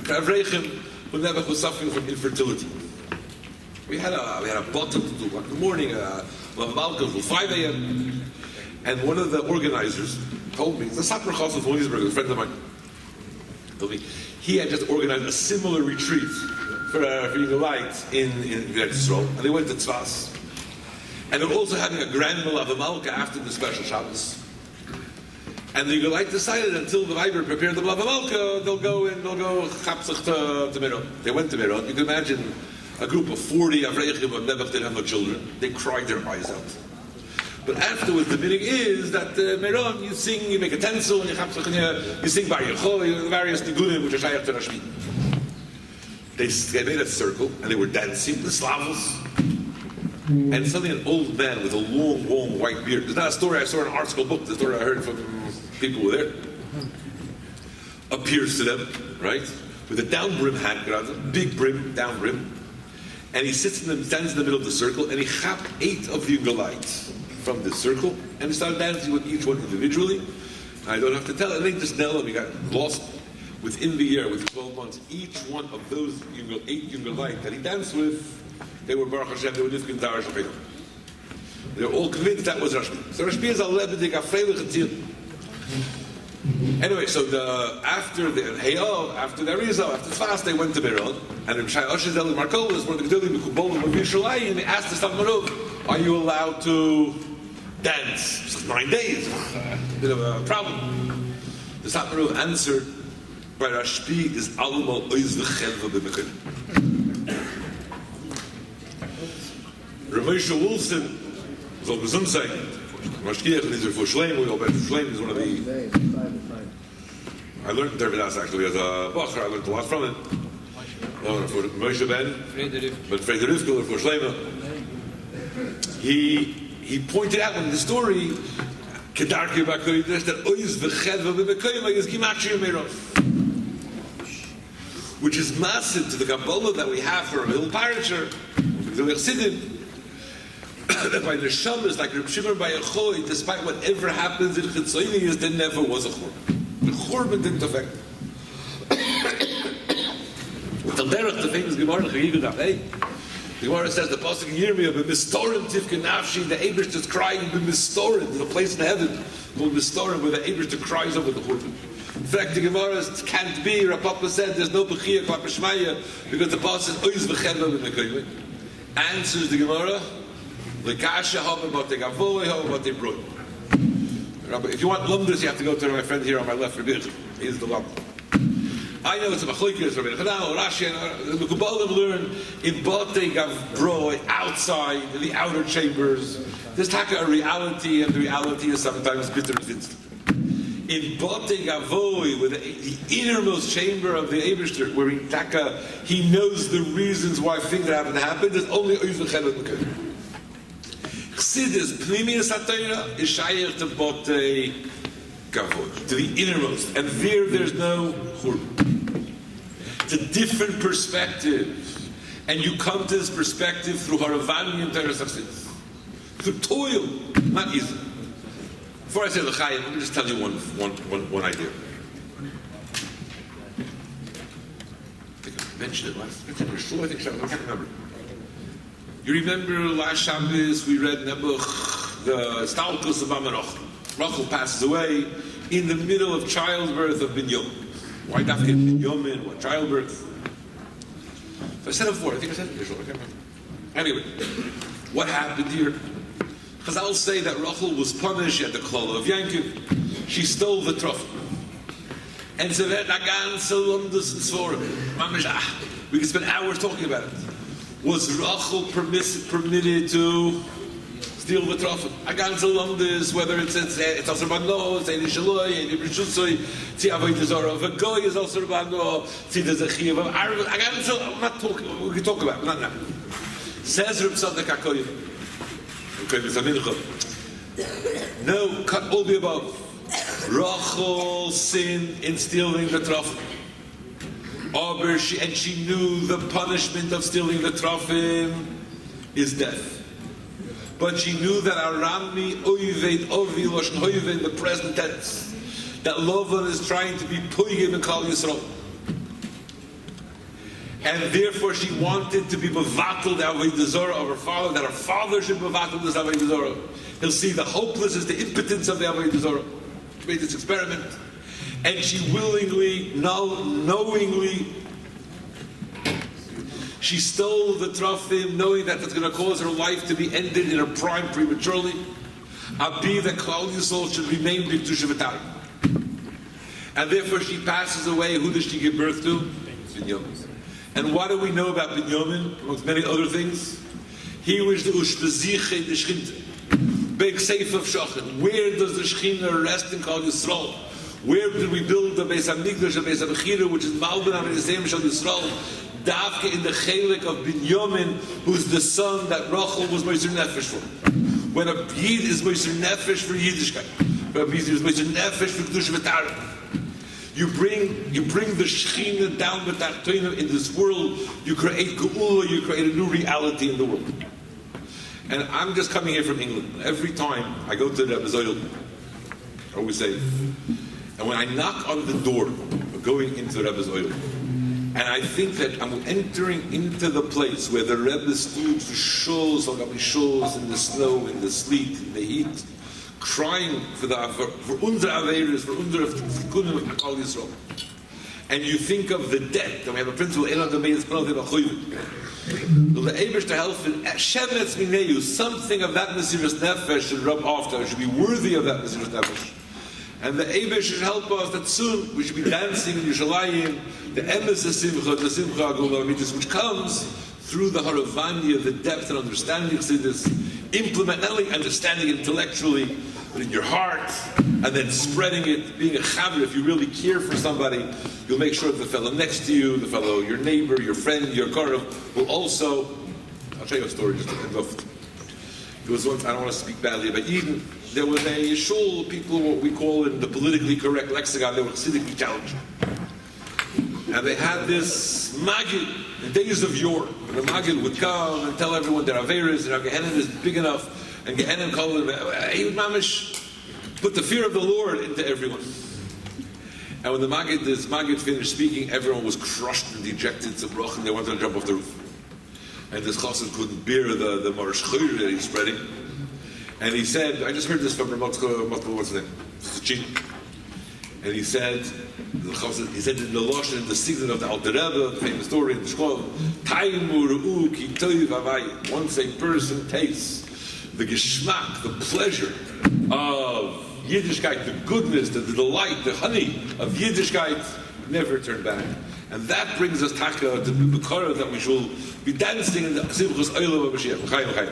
Farbrengen who never was suffering from infertility. We had a bottom to 2 o'clock in the morning, a balcony till 5 a.m. And one of the organizers told me, the Satmar Chazan from Williamsburg, a friend of mine, told me he had just organized a similar retreat for Yigal Light in Yisrael, and they went to Tzvas. And they're also having a grand Malav Malka after the special Shabbos. And the Yigal Light decided until the Viber prepared the Malav Malka, they'll go Chapsach to Meron. They went to Meron. You can imagine a group of 40 Avrechim of Nebuch didn't have no children. They cried their eyes out. But afterwards, the meaning is that Meron, you sing, you make a tencel, and you sing Bar Yecho, various Nigunim, which are Shayach to Rashbi. They made a circle, and they were dancing, the Slavos. And suddenly an old man with a long white beard. There's not a story I saw in an art school book, the story I heard from people who were there. Appears to them, right? With a down brim hat, big brim, down brim. And he stands in the middle of the circle, and he chapped 8 of the Yugolites from this circle, and he started dancing with each one individually. I don't have to tell, I think this Nella, we got lost within the year, within 12 months. Each one of those 8 Yugolites that he danced with, they were Baruch Hashem, they were Nifkin Darash Shafim. They were all convinced that was Rashbi. So Rashbi is a lebedik, a freilich etzir. Anyway, so after the Heyav, after the Arizal, after Tzvas, they went to Meron, and Reb Shai Oshizel and Markol was one of the Gedolim Mekubolim of Yisraelim, and they asked the Stam Marov, Are you allowed to dance? It's like 9 days. A bit of a problem. The Satmaru answered by Rashbi is Almal Oiz V'Chelva B'Mekim. Ramesha Wolfson was on the Zoom site. Mashkiach and Israel for Shleim. We all bet Shleim is one of the. I learned there actually as a Bacher. I learned a lot from it. For Moshe Ben, but Frederick for Shleima. He pointed out in the story Kedarki Bakoidesh that Oiz V'Chedva B'Mekoyim is Gimatria Meirov, which is massive to the Kabbalah that we have for a little parasher, the Chassidim. That by the Shabbos, like Reb Shimon by Yechoy, despite whatever happens in Chitzonius, there never was a Churban. The Churban didn't affect it. The famous Gemara, the Gemara says the pasuk in Yirmiyah, "B'mistorim tifke nafshi." The Eibush is crying b'mistorim. There's a place in heaven called mistorim where the Eibush cries over the Churban. In fact, the Gemara can't be. Rav Papa said there's no bechiyah klapeshmaya because the pasuk is oiz v'chedva b'mekoyim. Answers the Gemara, lekasha haba b'tei gavoy haba b'tei brod. Rabbi, if you want lumdus, you have to go to my friend here on my left. Rabbi, he's the lumd. I know it's a machlokes, Rabbi Chanal, Rashi, and the Kabbalah learn in Batei Gavroi, outside, in the outer chambers. There's taka a reality, and the reality is sometimes bitter convinced. In Batei Gavoi, with the innermost chamber of the Eibishter, where he knows the reasons why things haven't happened, there's only Oiz V'Chelva B'Mekoyim. Chassidus, Pnimius HaTorah, is shaykh to Batei Gavoi, to the innermost, and there's no Churban. It's a different perspective, and you come to this perspective through Haravani and Teres Chassidus, through toil, not easy. Before I say l'chayim, let me just tell you one idea. I think I mentioned it last. I can't remember. You remember last Shabbos we read Nebuch, the Stalkus of Amarach. Rachel passes away in the middle of childbirth of Binyamin. Why dafke Binyamin? What childbirth? So I said it before. I think I said it before. I can't remember. Anyway, what happened here? Chazal say that Rachel was punished at the Klala of Yankiv. She stole the trophy. And so that we could spend hours talking about it. Was Rachel permitted to steal the trophy? Whether it's also Rabbi, it's Eini Shaloi, Eini B'Shusoi, Tzi Avodah Zarah of a Goy is also Rabbi, Tzi there's a Chiyav of Arab. I'm not talking. We can talk about it, not now. Says Reb Tzadok HaKoyim. No, cut all the above. Rachel sinned in stealing the trophy. And she knew the punishment of stealing the trophy is death. But she knew that Arami Oived Ovi Loshen Hoive in the present tense, that Lovan is trying to be Puigim and Kal Yisrael. And therefore she wanted to be Mevatel the Avodah Zarah of her father, that her father should Mevatel this Avodah Zarah. He'll see the hopelessness, the impotence of the Avodah Zarah. She made this experiment. And she willingly, knowingly, she stole the Trophim, knowing that it's going to cause her life to be ended in her prime prematurely. Abi, that Klal Yisrael should remain B'Kedusha V'Tari. And therefore she passes away. Who does she give birth to? Binyamin. And what do we know about Binyamin, amongst many other things? He was the Ushbeziche de Shchinte. Big Seif of Shochet. Where does the Shechina rest in Klal Yisrael? Where did we build the Beis HaMikdash, the Beis HaBechira, which is Malbin HaMenisem Shal Yisrael? Davke in the Chelik of Binyamin, who's the son that Rachel was Moser Nefesh for. When a Yid is Moser Nefesh for Yiddishkeit, when a Yid is Moser Nefesh for Kedusha V'Tara, you bring the Shechina down with that Toinah in this world. You create Geula, you create a new reality in the world. And I'm just coming here from England. Every time I go to the Rebbe Zoyl, I always say, and when I knock on the door, going into the Rebbe Zoyl, and I think that I'm entering into the place where the Rebbe stood for shuls, in the snow, in the sleet, in the heat, crying for unsere Averis, for unsere Tikunim of Klal Yisrael. and you think of the debt, and we have a principle, the Eibush to help something of that Mesiras Nefesh should rub off, that we should be worthy of that Mesiras Nefesh. And the Eibush should help us that soon we should be dancing in Yerushalayim, the Emes Simcha, the Simcha Agul, which comes through the Haravani of the depth and understanding of this, implement not only understanding intellectually, but in your heart, and then spreading it, being a chaver. If you really care for somebody, you'll make sure that the fellow next to you, the fellow, your neighbor, your friend, your karav, will also. I'll tell you a story just to end off. There was once, I don't want to speak badly about Eden, there was a shul, people, what we call in the politically correct lexicon, they were chassidically challenged. And they had this Magid in days of yore. And the Magid would come and tell everyone their Averas, and our Gehenna is big enough, and Gehenna called him, he would mamish put the fear of the Lord into everyone. And when this Magid finished speaking, everyone was crushed and dejected, and they wanted to jump off the roof. And this chassid couldn't bear the Marish Chayr that he's spreading. And he said, I just heard this from Ramotzko, what's his name? Sachin. And he said in the Lashon, in the season of the Alter Rebbe, the famous story in the Shkol, once a person tastes the geschmack, the pleasure of Yiddishkeit, the goodness, the delight, the honey of Yiddishkeit, never turn back. And that brings us taka to the Bukara that we shall be dancing in the Simchas Olam HaMashiach. L'chaim, l'chaim.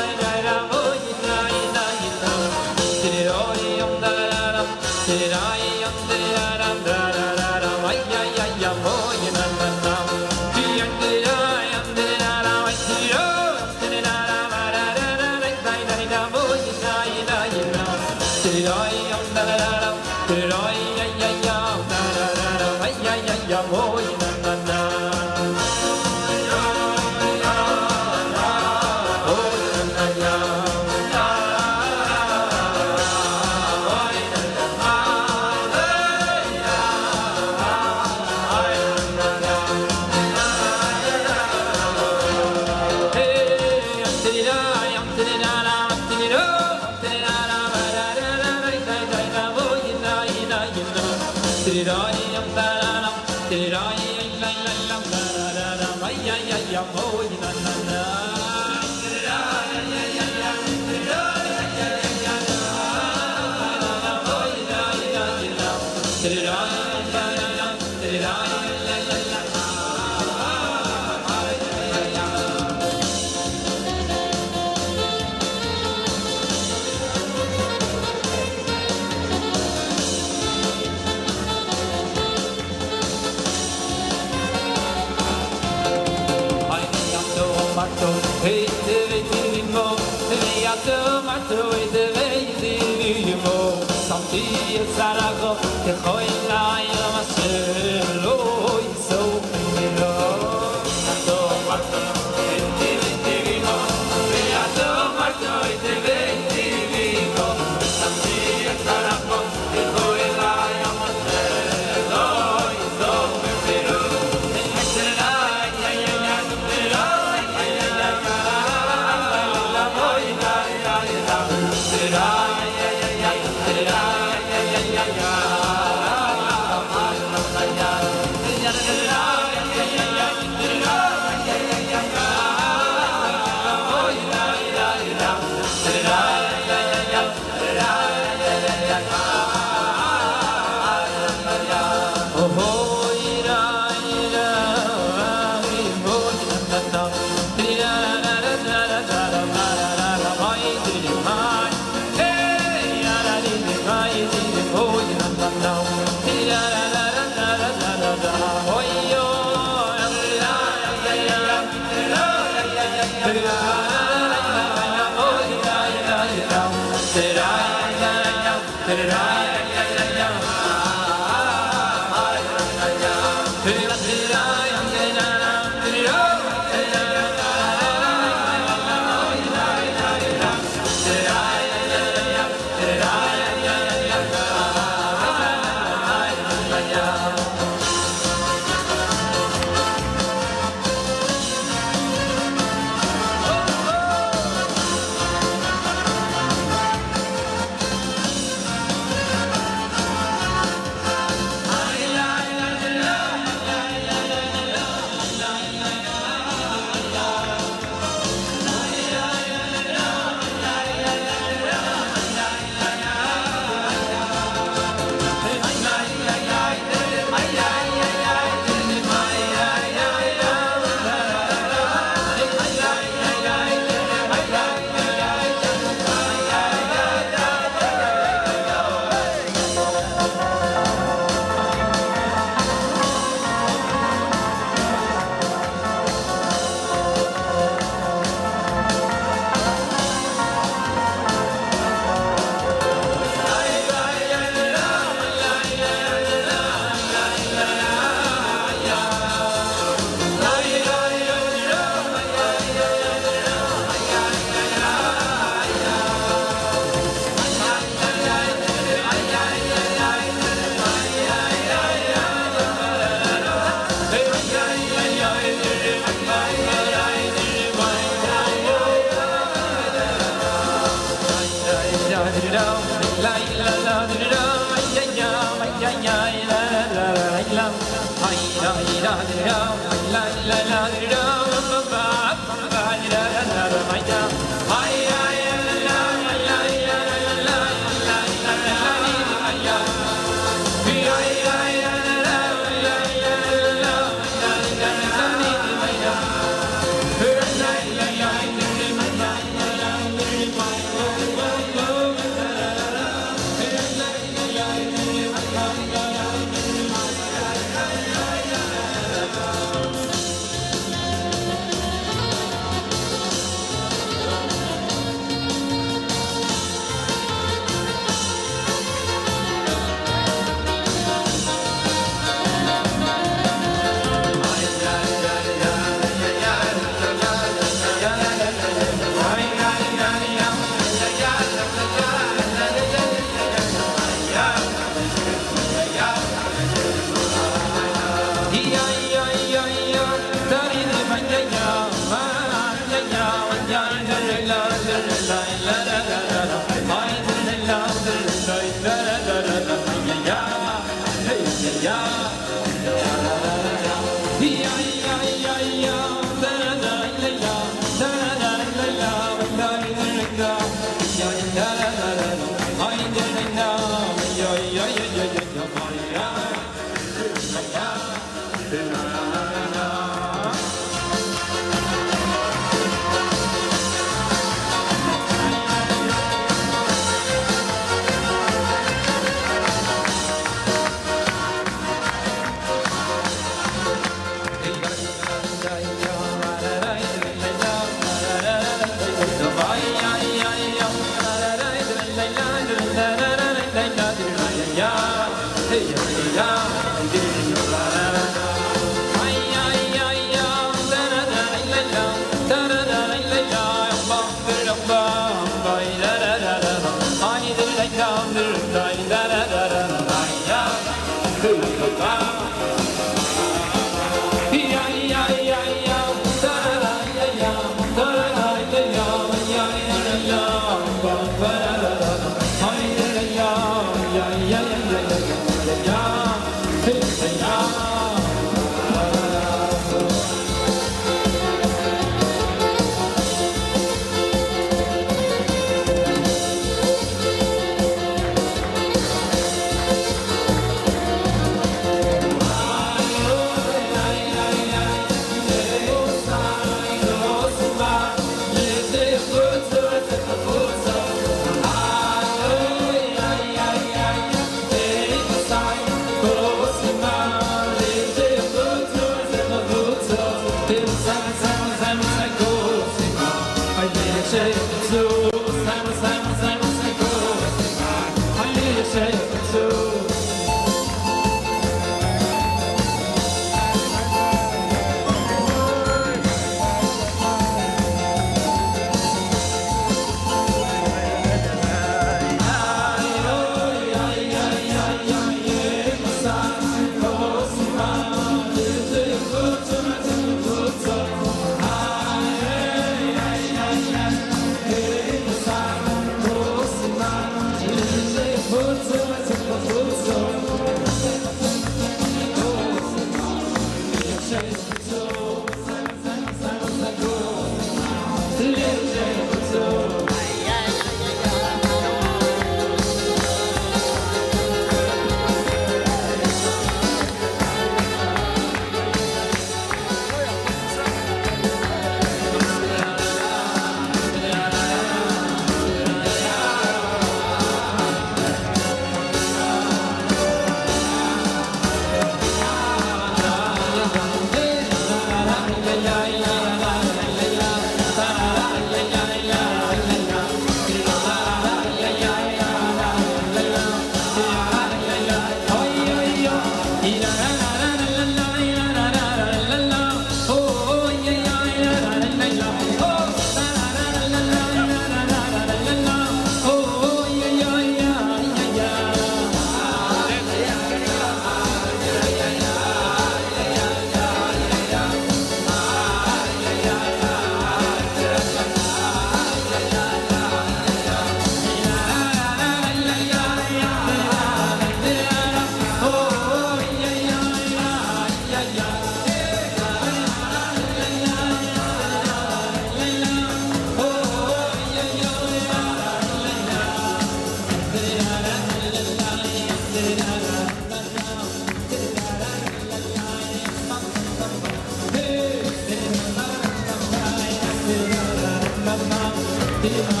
Hey,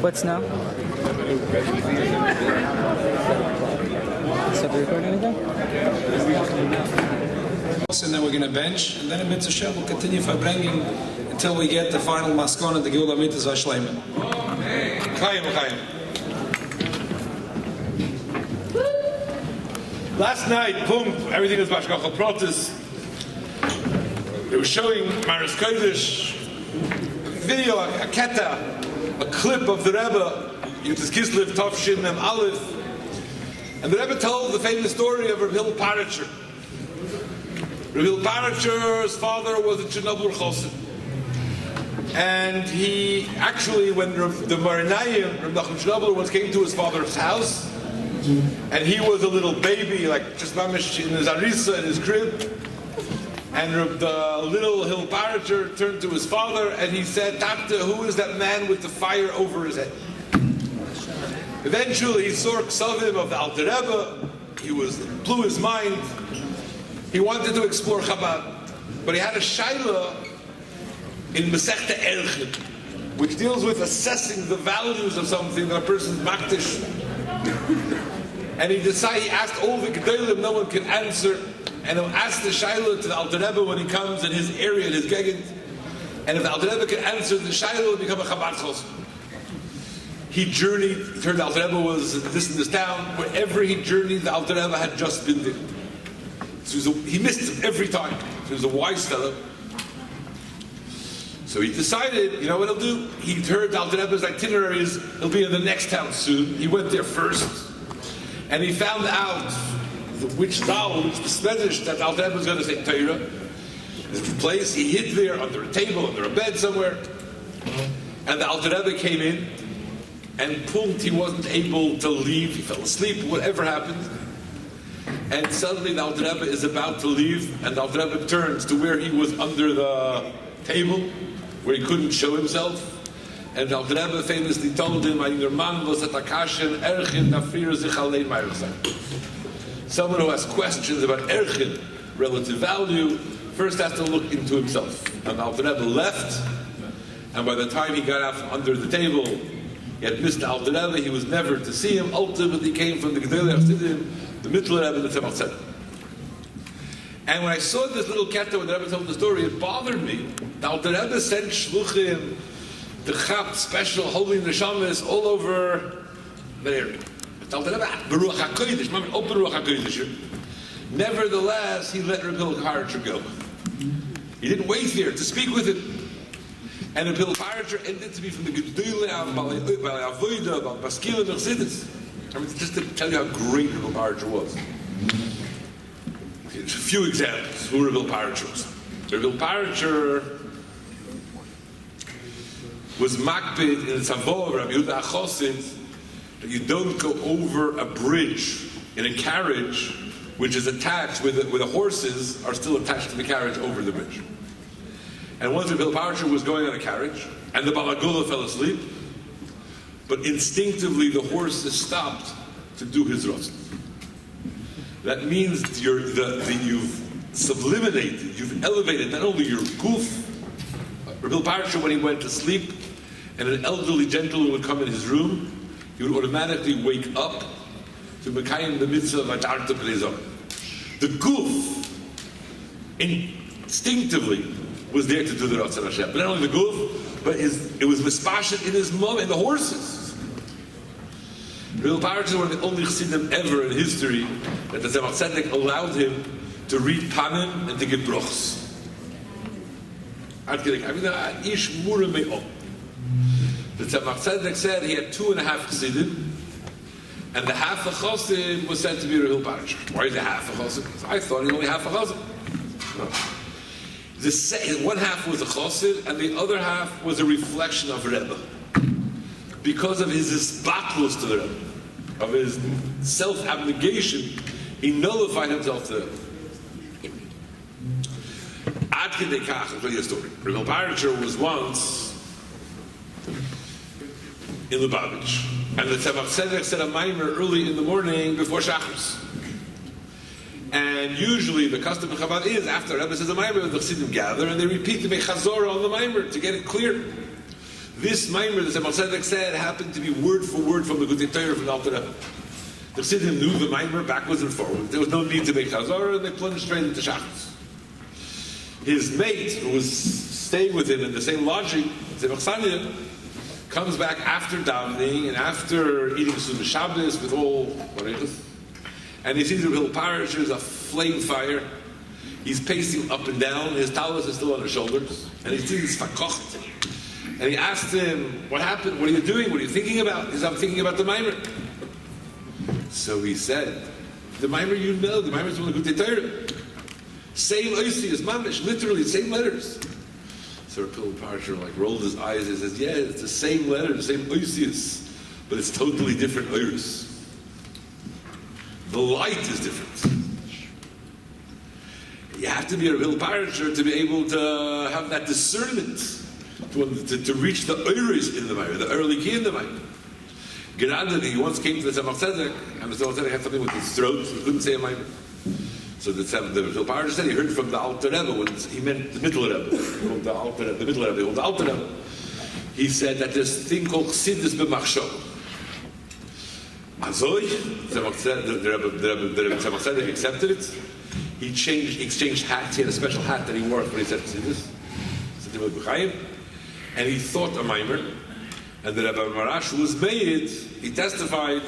What's now? Stop the recording again? And then we're going to bench, and then in Mitzvah Shem we'll continue Farbrengen until we get the final maskon, the Geula Mitzvah Shleima. Chaim. Last night, boom, everything was Bashkacha Protis. They were showing Maris Kodesh, a video, a keta, a clip of the Rebbe, Yosef Kislev, Tovshin, and Aleph. And the Rebbe told the famous story of Rabbi Paratcher. Rabbi Paratcher's father was a Chernobyl Chosed. And he actually, when the Marinayim, Rabbi Nachum Chernobyl, came to his father's house, and he was a little baby, like just mamish in his arisa, in his crib. And the little Hill Paratcher turned to his father and he said, Tata, who is that man with the fire over his head? Eventually he saw Ksavim of the Alter Rebbe. He blew his mind. He wanted to explore Chabad. But he had a shaila in Masechta Erchin, which deals with assessing the values of something that a person's maktish. And he asked all the Gedolim, no one could answer. And he'll ask the Shaila to the Alter Rebbe when he comes in his area, in his Gegend. And if the Alter Rebbe could answer the Shaila, he'll become a Chabad Chos. He journeyed, he heard the Alter Rebbe was in this town. Wherever he journeyed, the Alter Rebbe had just been there. So he missed him every time. So he was a wise fellow. So he decided, you know what he'll do? He heard the Alter Rebbe's itineraries, he'll be in the next town soon. He went there first. And he found out which Spedish that Alter Rebbe was going to say Torah. This place, he hid there under a table, under a bed somewhere. And the Alter Rebbe came in, and he wasn't able to leave. He fell asleep, whatever happened. And suddenly the Alter Rebbe is about to leave, and the Alter Rebbe turns to where he was under the table, where he couldn't show himself. And the Alter Rebbe famously told him, someone who has questions about Erchin, relative value, first has to look into himself. And the Alter Rebbe left, and by the time he got out from under the table, he had missed the Alter Rebbe, he was never to see him, ultimately came from the Gedolei Chassidim, the Mittler Rebbe, the Tzemach Tzedek. And when I saw this little ketta, when the Rebbe told the story, it bothered me. The Alter Rebbe sent shluchim, the chap, special, holy neshamas, all over the area. Nevertheless, he let Rabbi Paratcher go. He didn't wait there to speak with him. And Rabbi Paratcher ended to be from the Gedolei Avodah, Baskila, Chassidus. I mean, just to tell you how great Rabbi Paratcher was. A few examples who Rabbi Paratcher was. Rabbi Paratcher was makbid in Tzavor, Rabbi Yehuda Achosin, that you don't go over a bridge in a carriage which is attached, where the horses are still attached to the carriage over the bridge. And once Rabbi Paratcher was going on a carriage, and the Balagula fell asleep, but instinctively the horses stopped to do his rost. That means you've sublimated, you've elevated not only your goof. Rabbi Paratcher, when he went to sleep, and an elderly gentleman would come in his room, he would automatically wake up to Mekayim the mitzvah of Adarta B'nei. The goof, instinctively, was there to do the Ratzon Hashem. But not only the goof, but it was mispashet in his mom and the horses. Rabbi Paratcher is one of the only chassidim ever in history that the Tzemach Tzedek allowed him to read Panim and to give brochs. The Tzemach Tzedek said he had 2.5 chassidim, and the half a chassid was said to be Rabbi Paratcher. Why is it half a chassid? I thought he only half a chassid. No. One half was a chassid, and the other half was a reflection of Rebbe. Because of his isbatlus to the Rebbe, of his self-abnegation, he nullified himself to the Rebbe. Ad Kedei Kach, I'll tell you a story. Rabbi Paratcher was once in Lubavitch, and the Tzemach Tzedek said a maimer early in the morning before Shachris. And usually the custom of Chabad is after Rebbe says a maimer, the Chassidim gather and they repeat the Mechazorah on the maimer to get it clear. This Maimer, the Tzemach Tzedek said, happened to be word for word from the Gutei Torah from the Alter Rebbe. The Chassidim knew the Maimer backwards and forwards. There was no need to make Chazara, and they plunged straight into Shachas. His mate, who was staying with him in the same lodging, Tzemach Tzedek, comes back after davening and after eating Suda Shabbos with all whatever, and he sees a real parish, there's a flame fire. He's pacing up and down, his talis is still on his shoulders, and he sees Fakocht. And he asked him, what happened? What are you doing? What are you thinking about? He said, I'm thinking about the Maimer. So he said, the Maimer you know, the Maimer is from the Gutei Torah. Same Oisius, Mamish, literally, same letters. So Rapil Parsha rolled his eyes and says, yeah, it's the same letter, the same Oisius, but it's totally different Oiris. The light is different. You have to be a real Parsha to be able to have that discernment, to reach the Oiris in the Maimer, the early key in the Maimer. Gerada, he once came to the Tzemach Tzedek, and the Tzemach Tzedek had something with his throat, he couldn't say a Maimer. So the Parashat said he heard from the Alter Rebbe when he meant the middle Rebbe, the middle Rebbe, the Alter Rebbe. He said that there's a thing called Chassidus b'machshava. Azoi, the Rebbe Tzemach Tzedek accepted it. He exchanged hats. He had a special hat that he wore when he said Chassidus, and he thought a Maimer. And the Rebbe Marash, who was made, he testified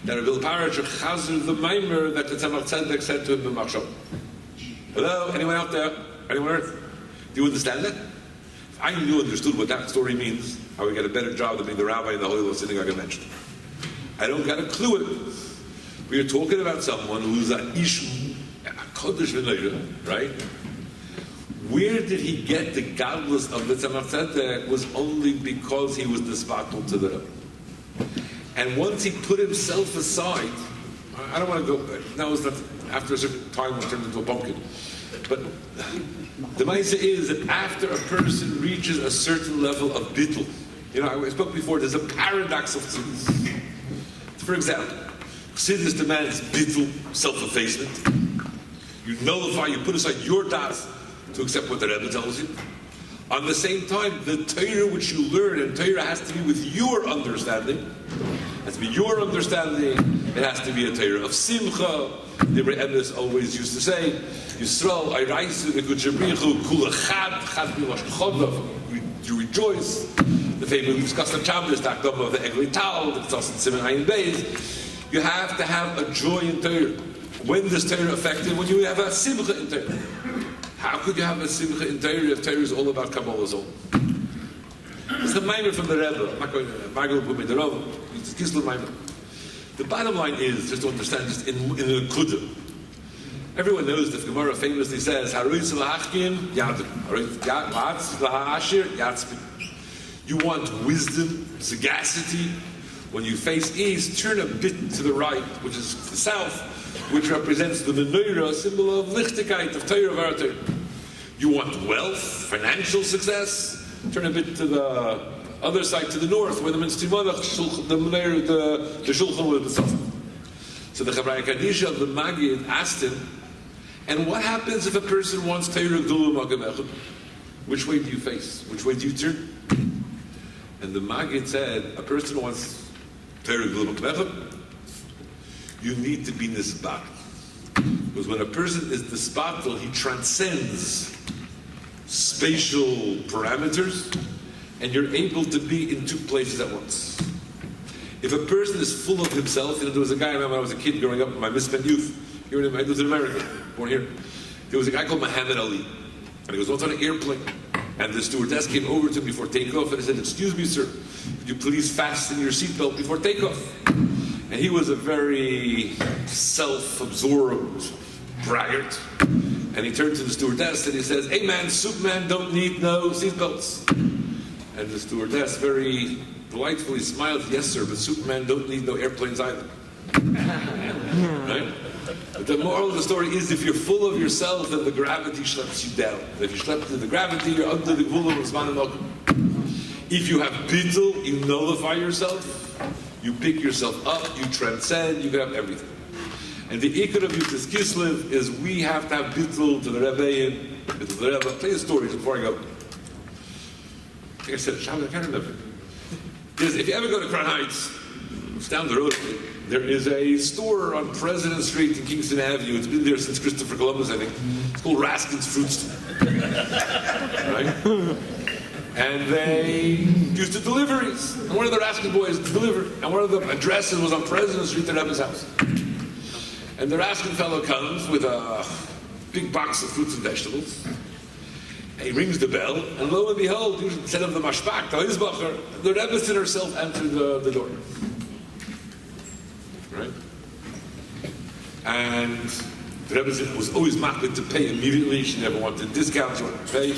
that Rabbi Parashah Chazar the Maimer that the Tzemach Tzedek said to him in Machshov. Hello, anyone out there? Anyone on earth? Do you understand that? If I understood what that story means, I would get a better job than being the rabbi in the Holy Synagogue I mentioned. I don't got a clue it. We are talking about someone who's a Ish, a Kodesh V'Neira, right? Where did he get the godless of the Tzemach Tzedek was only because he was dispatal to the Rebbe. And once he put himself aside, I don't want to go, now is that after a certain time he turned into a pumpkin. But the Maisa is that after a person reaches a certain level of bittul, I spoke before, there's a paradox of Chassidus. For example, Chassidus demands bittul, self-effacement. You nullify, you put aside your das to accept what the Rebbe tells you. On the same time, the Torah which you learn, and Torah has to be with your understanding. It has to be your understanding. It has to be a Torah of Simcha. The Rebbe always used to say, Yisrael, Ayraisu, Ekuchebrichu, Kulachad, Chad Bilash Chodav. You rejoice. The famous we discussed on Shabbos, the Akdom of the Egli Tal, the Tzas and Simon Ayin Beis. You have to have a joy in Torah. When is Torah affected? When you have a Simcha in Torah. How could you have a Simcha in Torah if Torah is all about Kabbalah Zol? It's the Maimer from the Rebbe. I'm not going to put me the Rebbe. It's Kislev Maimer. The bottom line is, just to understand, just in the Kudah. Everyone knows that Gemara famously says, you want wisdom, sagacity. When you face east, turn a bit to the right, which is the south, which represents the menorah, symbol of lichtigkeit, of Torah of our Torah. You want wealth, financial success, turn a bit to the other side, to the north, where the Mitzvah, the Shulchan with the Safra. So the Chavrai Kadisha of the Maggid asked him, and what happens if a person wants Torah Gdula Magam Echad? Which way do you face? Which way do you turn? And the Maggid said, a person wants Torah Gdula Magam Echad, you need to be nisbat. Because when a person is nisbatal, he transcends spatial parameters, and you're able to be in two places at once. If a person is full of himself, there was a guy, I remember when I was a kid growing up in my misspent youth, here I was in America, born here. There was a guy called Muhammad Ali, and he was once on an airplane, and the stewardess came over to him before takeoff, and he said, "Excuse me, sir, could you please fasten your seatbelt before takeoff?" And he was a very self-absorbed braggart. And he turned to the stewardess and he says, "Hey man, Superman don't need no seatbelts." And the stewardess very delightfully smiled, "Yes sir, but Superman don't need no airplanes either." Right? But the moral of the story is, if you're full of yourself, then the gravity schleps you down. If you schlepp into the gravity, you're under the gvulim of Zman and Okum. If you have bittul, you nullify yourself. You pick yourself up, you transcend, you have everything. And the ikar of Yusuf Kislev is we have to have bittul to the Rebbe, bittul to the Rebbe. I'll tell you a story before I go. I think I said it, I can't remember. If you ever go to Crown Heights, it's down the road. There is a store on President Street in Kingston Avenue. It's been there since Christopher Columbus, I think. It's called Raskin's Fruit Store. Right? And they used to deliveries. And one of the Raskin boys delivered. And one of the addresses was on President Street at Rebbe's house. And the Raskin fellow comes with a big box of fruits and vegetables. And he rings the bell, and lo and behold, instead of the mashpak, the Hizbacher, the Rebbetzin herself entered the door. Right? And the Rebbetzin was always makbid to pay immediately. She never wanted discounts, she wanted to pay.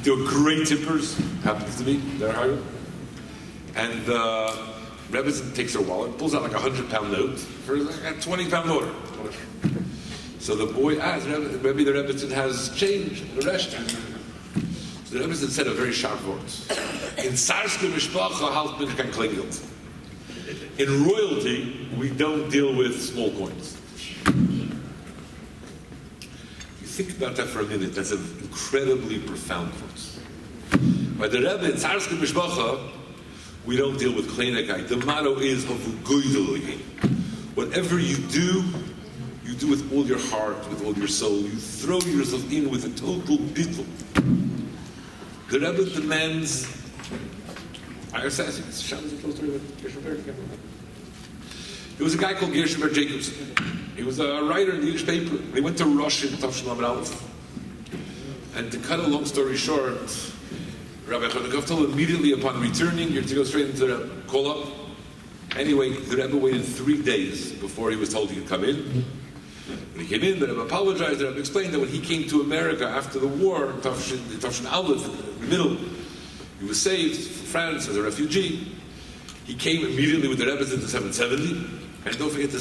They were great tippers, happens to be, they're hired. And the Rebbetzin takes her wallet, pulls out like £100 note for like a £20 order. So the boy asks, maybe the Rebbetzin has change, the rest. So the Rebbetzin said a very sharp word. In Sarske Mishpacha halt man kein Kleingeld. In royalty, we don't deal with small coins. You think about that for a minute, that's an incredibly profound verse. By the Rebbe, in Sarske Mishpacha, we don't deal with Kleinigkeit. The motto is of Goydelogi. Whatever you do with all your heart, with all your soul. You throw yourself in with a total bittul. The Rebbe demands. There was a guy called Gershon Jacobson. He was a writer in the Yiddish paper. He went to Russia in Tavshin Aleph. And to cut a long story short, Rabbi Chodakov told him immediately upon returning, you're to go straight into the call-up. Anyway, the Rebbe waited 3 days before he was told he could come in. When he came in, the Rebbe apologized. The Rebbe explained that when he came to America after the war, in Tavshin Aleph, in the middle, he was saved from France as a refugee. He came immediately with the Rebbe into 770. And don't forget the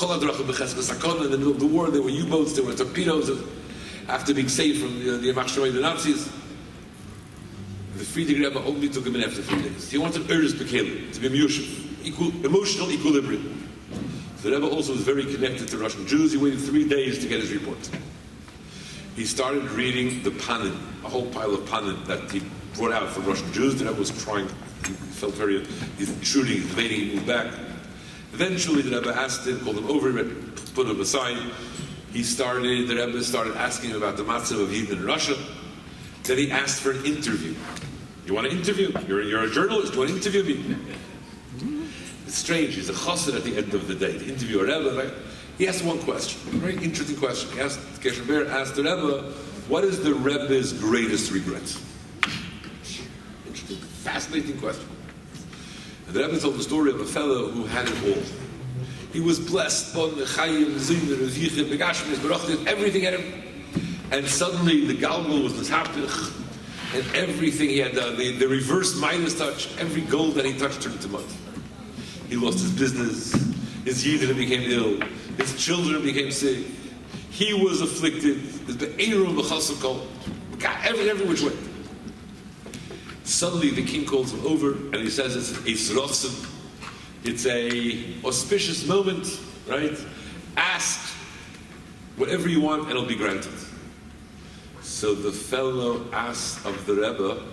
in the middle of the war, there were U-boats, there were torpedoes. After being saved from the Nazis, the Friedrich Rebbe only took him in after 3 days. He wanted Urs Bekele, to be Yosef, emotional equilibrium. The Rebbe also was very connected to Russian Jews. He waited 3 days to get his report. He started reading the panim, a whole pile of panim that he brought out from Russian Jews. The Rebbe was trying, he felt very, he's shooting, he's debating, he moved back. Eventually the Rebbe asked him, called him over, put him aside. The Rebbe started asking him about the matzav of Yidden in Russia. Then he asked for an interview. You want to interview? You're a journalist, you want to interview me? It's strange, he's a chassid at the end of the day. The interviewer Rebbe, right? He asked one question, a very interesting question. He asked, Kesher Ber asked the Rebbe, what is the Rebbe's greatest regret? Interesting, fascinating question. And the Rebbe told the story of a fellow who had it all. He was blessed, everything had him. And suddenly the galgal was nishapich, and everything he had done, the reverse Midas touch, every gold that he touched turned to mud. He lost his business, his yidden became ill, his children became sick, he was afflicted, every which way. Suddenly the king calls him over and he says it's a srochsen, it's a auspicious moment, right? Ask whatever you want and it'll be granted. So the fellow asked of the Rebbe,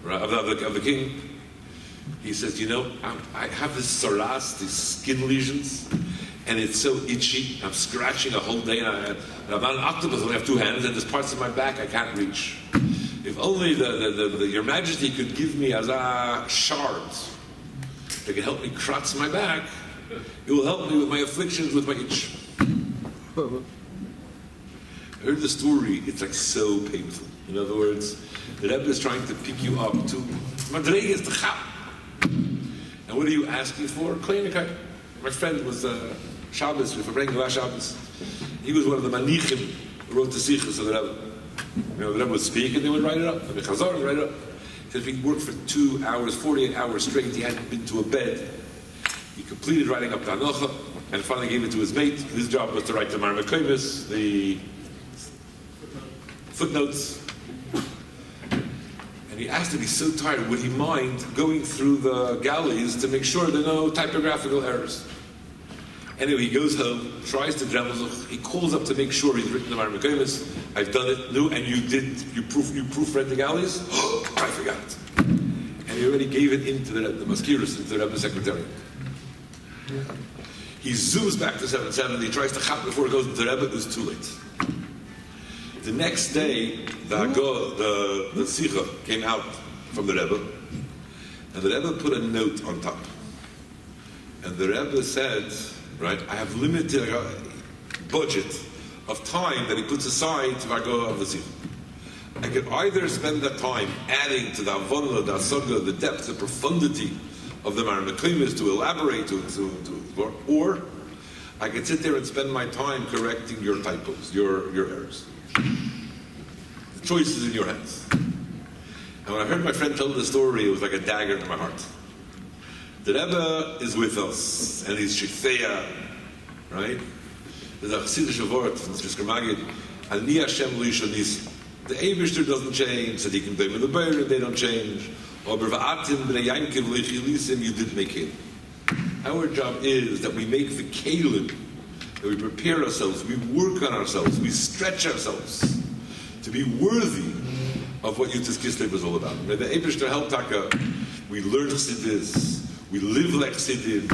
of the king, he says, you know, I have this saras, these skin lesions, and it's so itchy. I'm scratching a whole day, and I'm not an octopus. I only have 2 hands, and there's parts of my back I can't reach. If only Your Majesty could give me as a shard that can help me kratz my back, it will help me with my afflictions, with my itch. I heard the story. It's like so painful. In other words, the Rebbe is trying to pick you up to madreges to chap. And what are you asking for? Kleinigkeit. My friend was Shabbos, Farbrengen last Shabbos. He was one of the manichim who wrote the sichos of the Rebbe. You know, the Rebbe would speak and they would write it up. The Chazan would write it up. He said if he worked for 2 hours, 48 hours straight, he hadn't been to a bed. He completed writing up the Hanocha and finally gave it to his mate. His job was to write the Marmakomis, the footnotes. And he asked him, he's so tired, would he mind going through the galleys to make sure there are no typographical errors? Anyway, he goes home, tries to dremel, he calls up to make sure he's written the Marmakomis. I've done it, no, and you proofread the galleys? Oh, I forgot it. And and he already gave it into the Maskiris, into the Rebbe's secretariat. He zooms back to 770, he tries to chap before it goes into the Rebbe, it was too late. The next day, the Sikha came out from the Rebbe, and the Rebbe put a note on top. And the Rebbe said, right, I have limited budget of time that he puts aside to Vago of the Sikha. I could either spend that time adding to the Avonah, the Asaga, the depth, the profundity of the Maramakimis to elaborate, or I could sit there and spend my time correcting your typos, your errors. The choice is in your hands. And when I heard my friend tell the story, it was like a dagger to my heart. The Rebbe is with us, and he's Shifeya, right? There's a Chassidish word from the Magid, Ani Hashem Li Shanis. The Eibishter doesn't change, Tzadikim Doim the Beir, they don't change. Aber Va'atim B'nei Yankiv Lichilisim, you did make it. Our job is that we make the Kalim, that we prepare ourselves, we work on ourselves, we stretch ourselves to be worthy of what Yutzis Kislev was all about. May the Eibishter help Taka, we learn Chassidus, we live like Chassidus,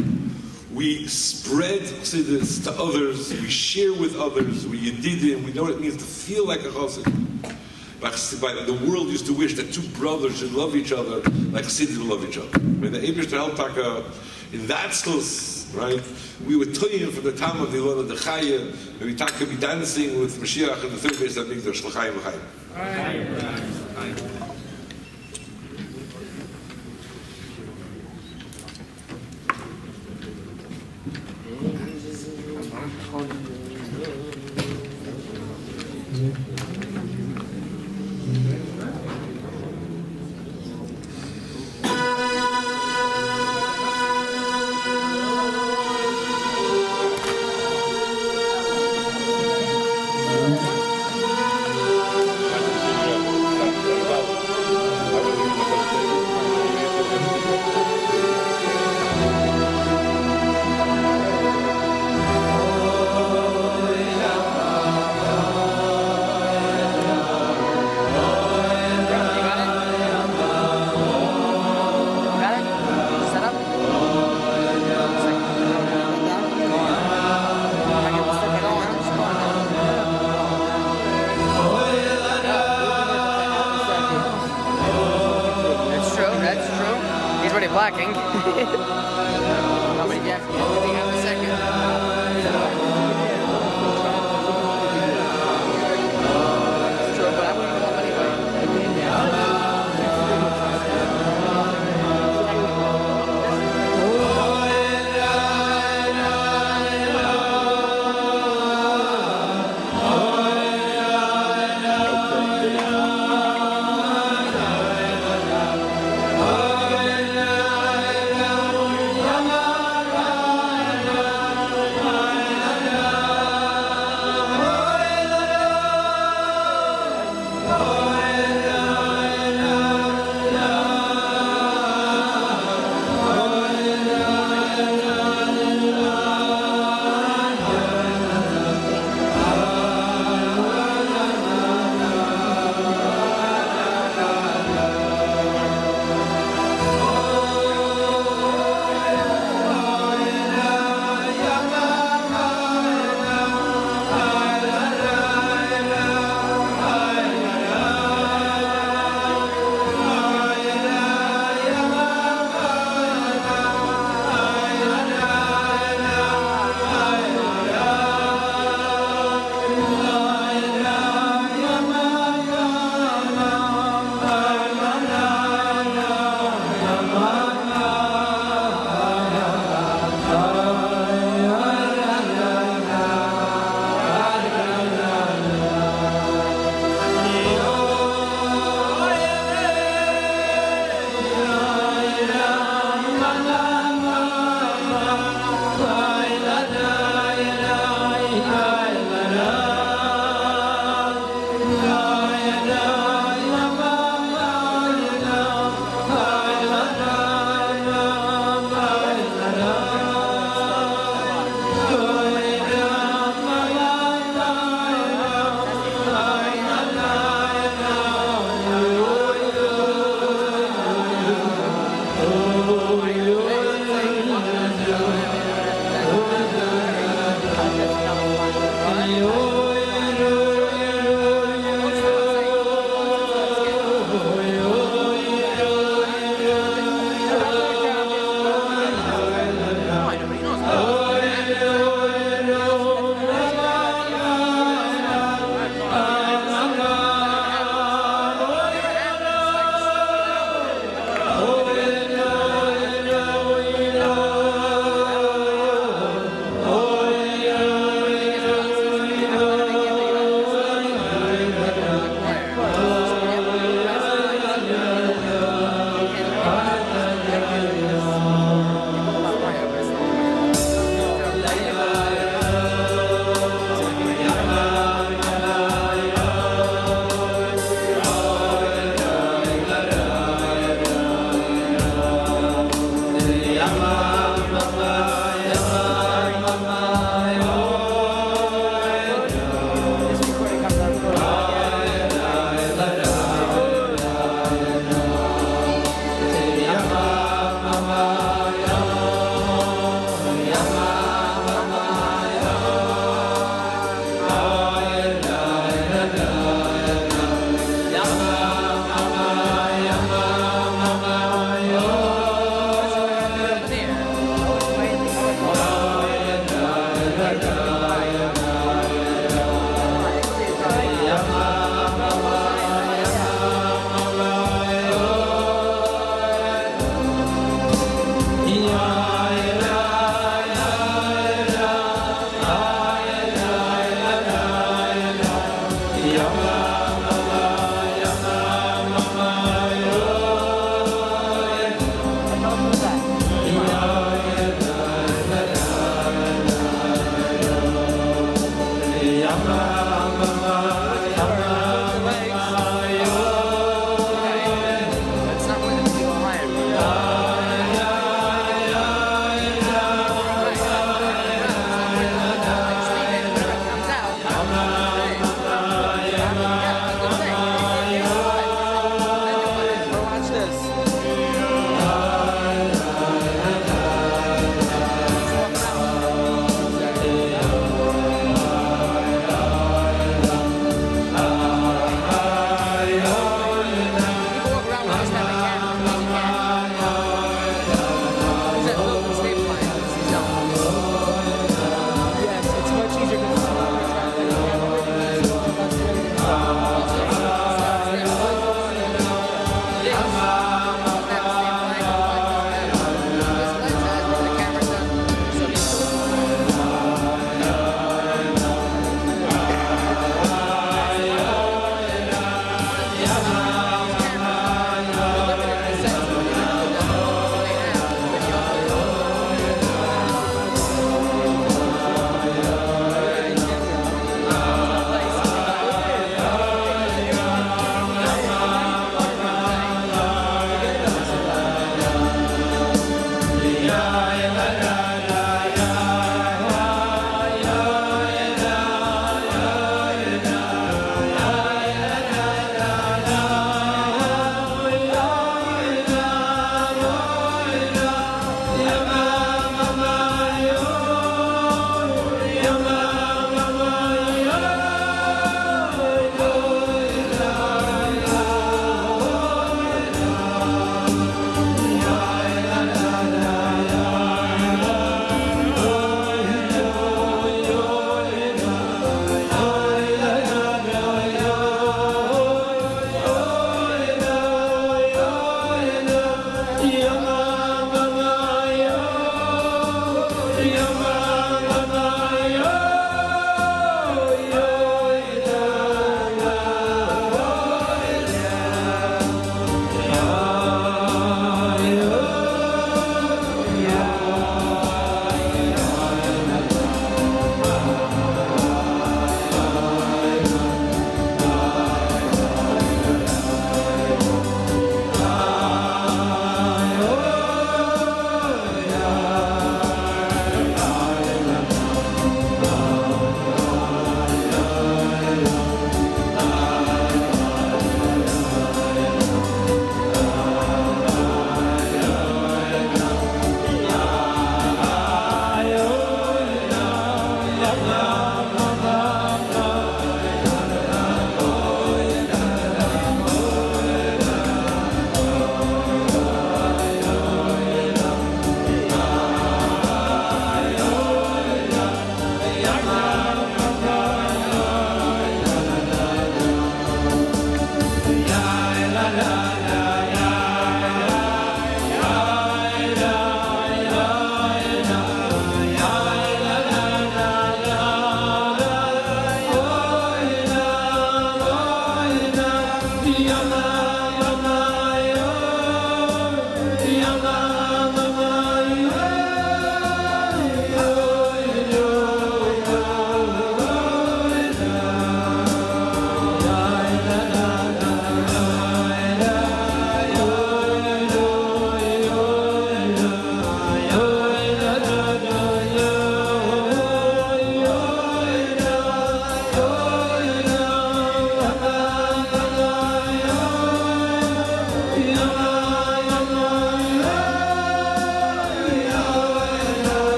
we spread Chassidus to others, we share with others, we Yedidim, we know what it means to feel like a Chassid. The world used to wish that two brothers should love each other like Chassidus love each other. May the Eibishter help Taka in that skills, right? We were toying from the time of the Ilona the Chaya, and we Taka be dancing with Mashiach in the third base of Mikdash, L'chaim L'chaim. Blacking. How many gaps do we have a second? It's true, but I wouldn't go up anyway.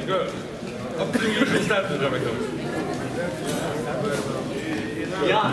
Good. Up to the usual standard, Rabbi. Ja.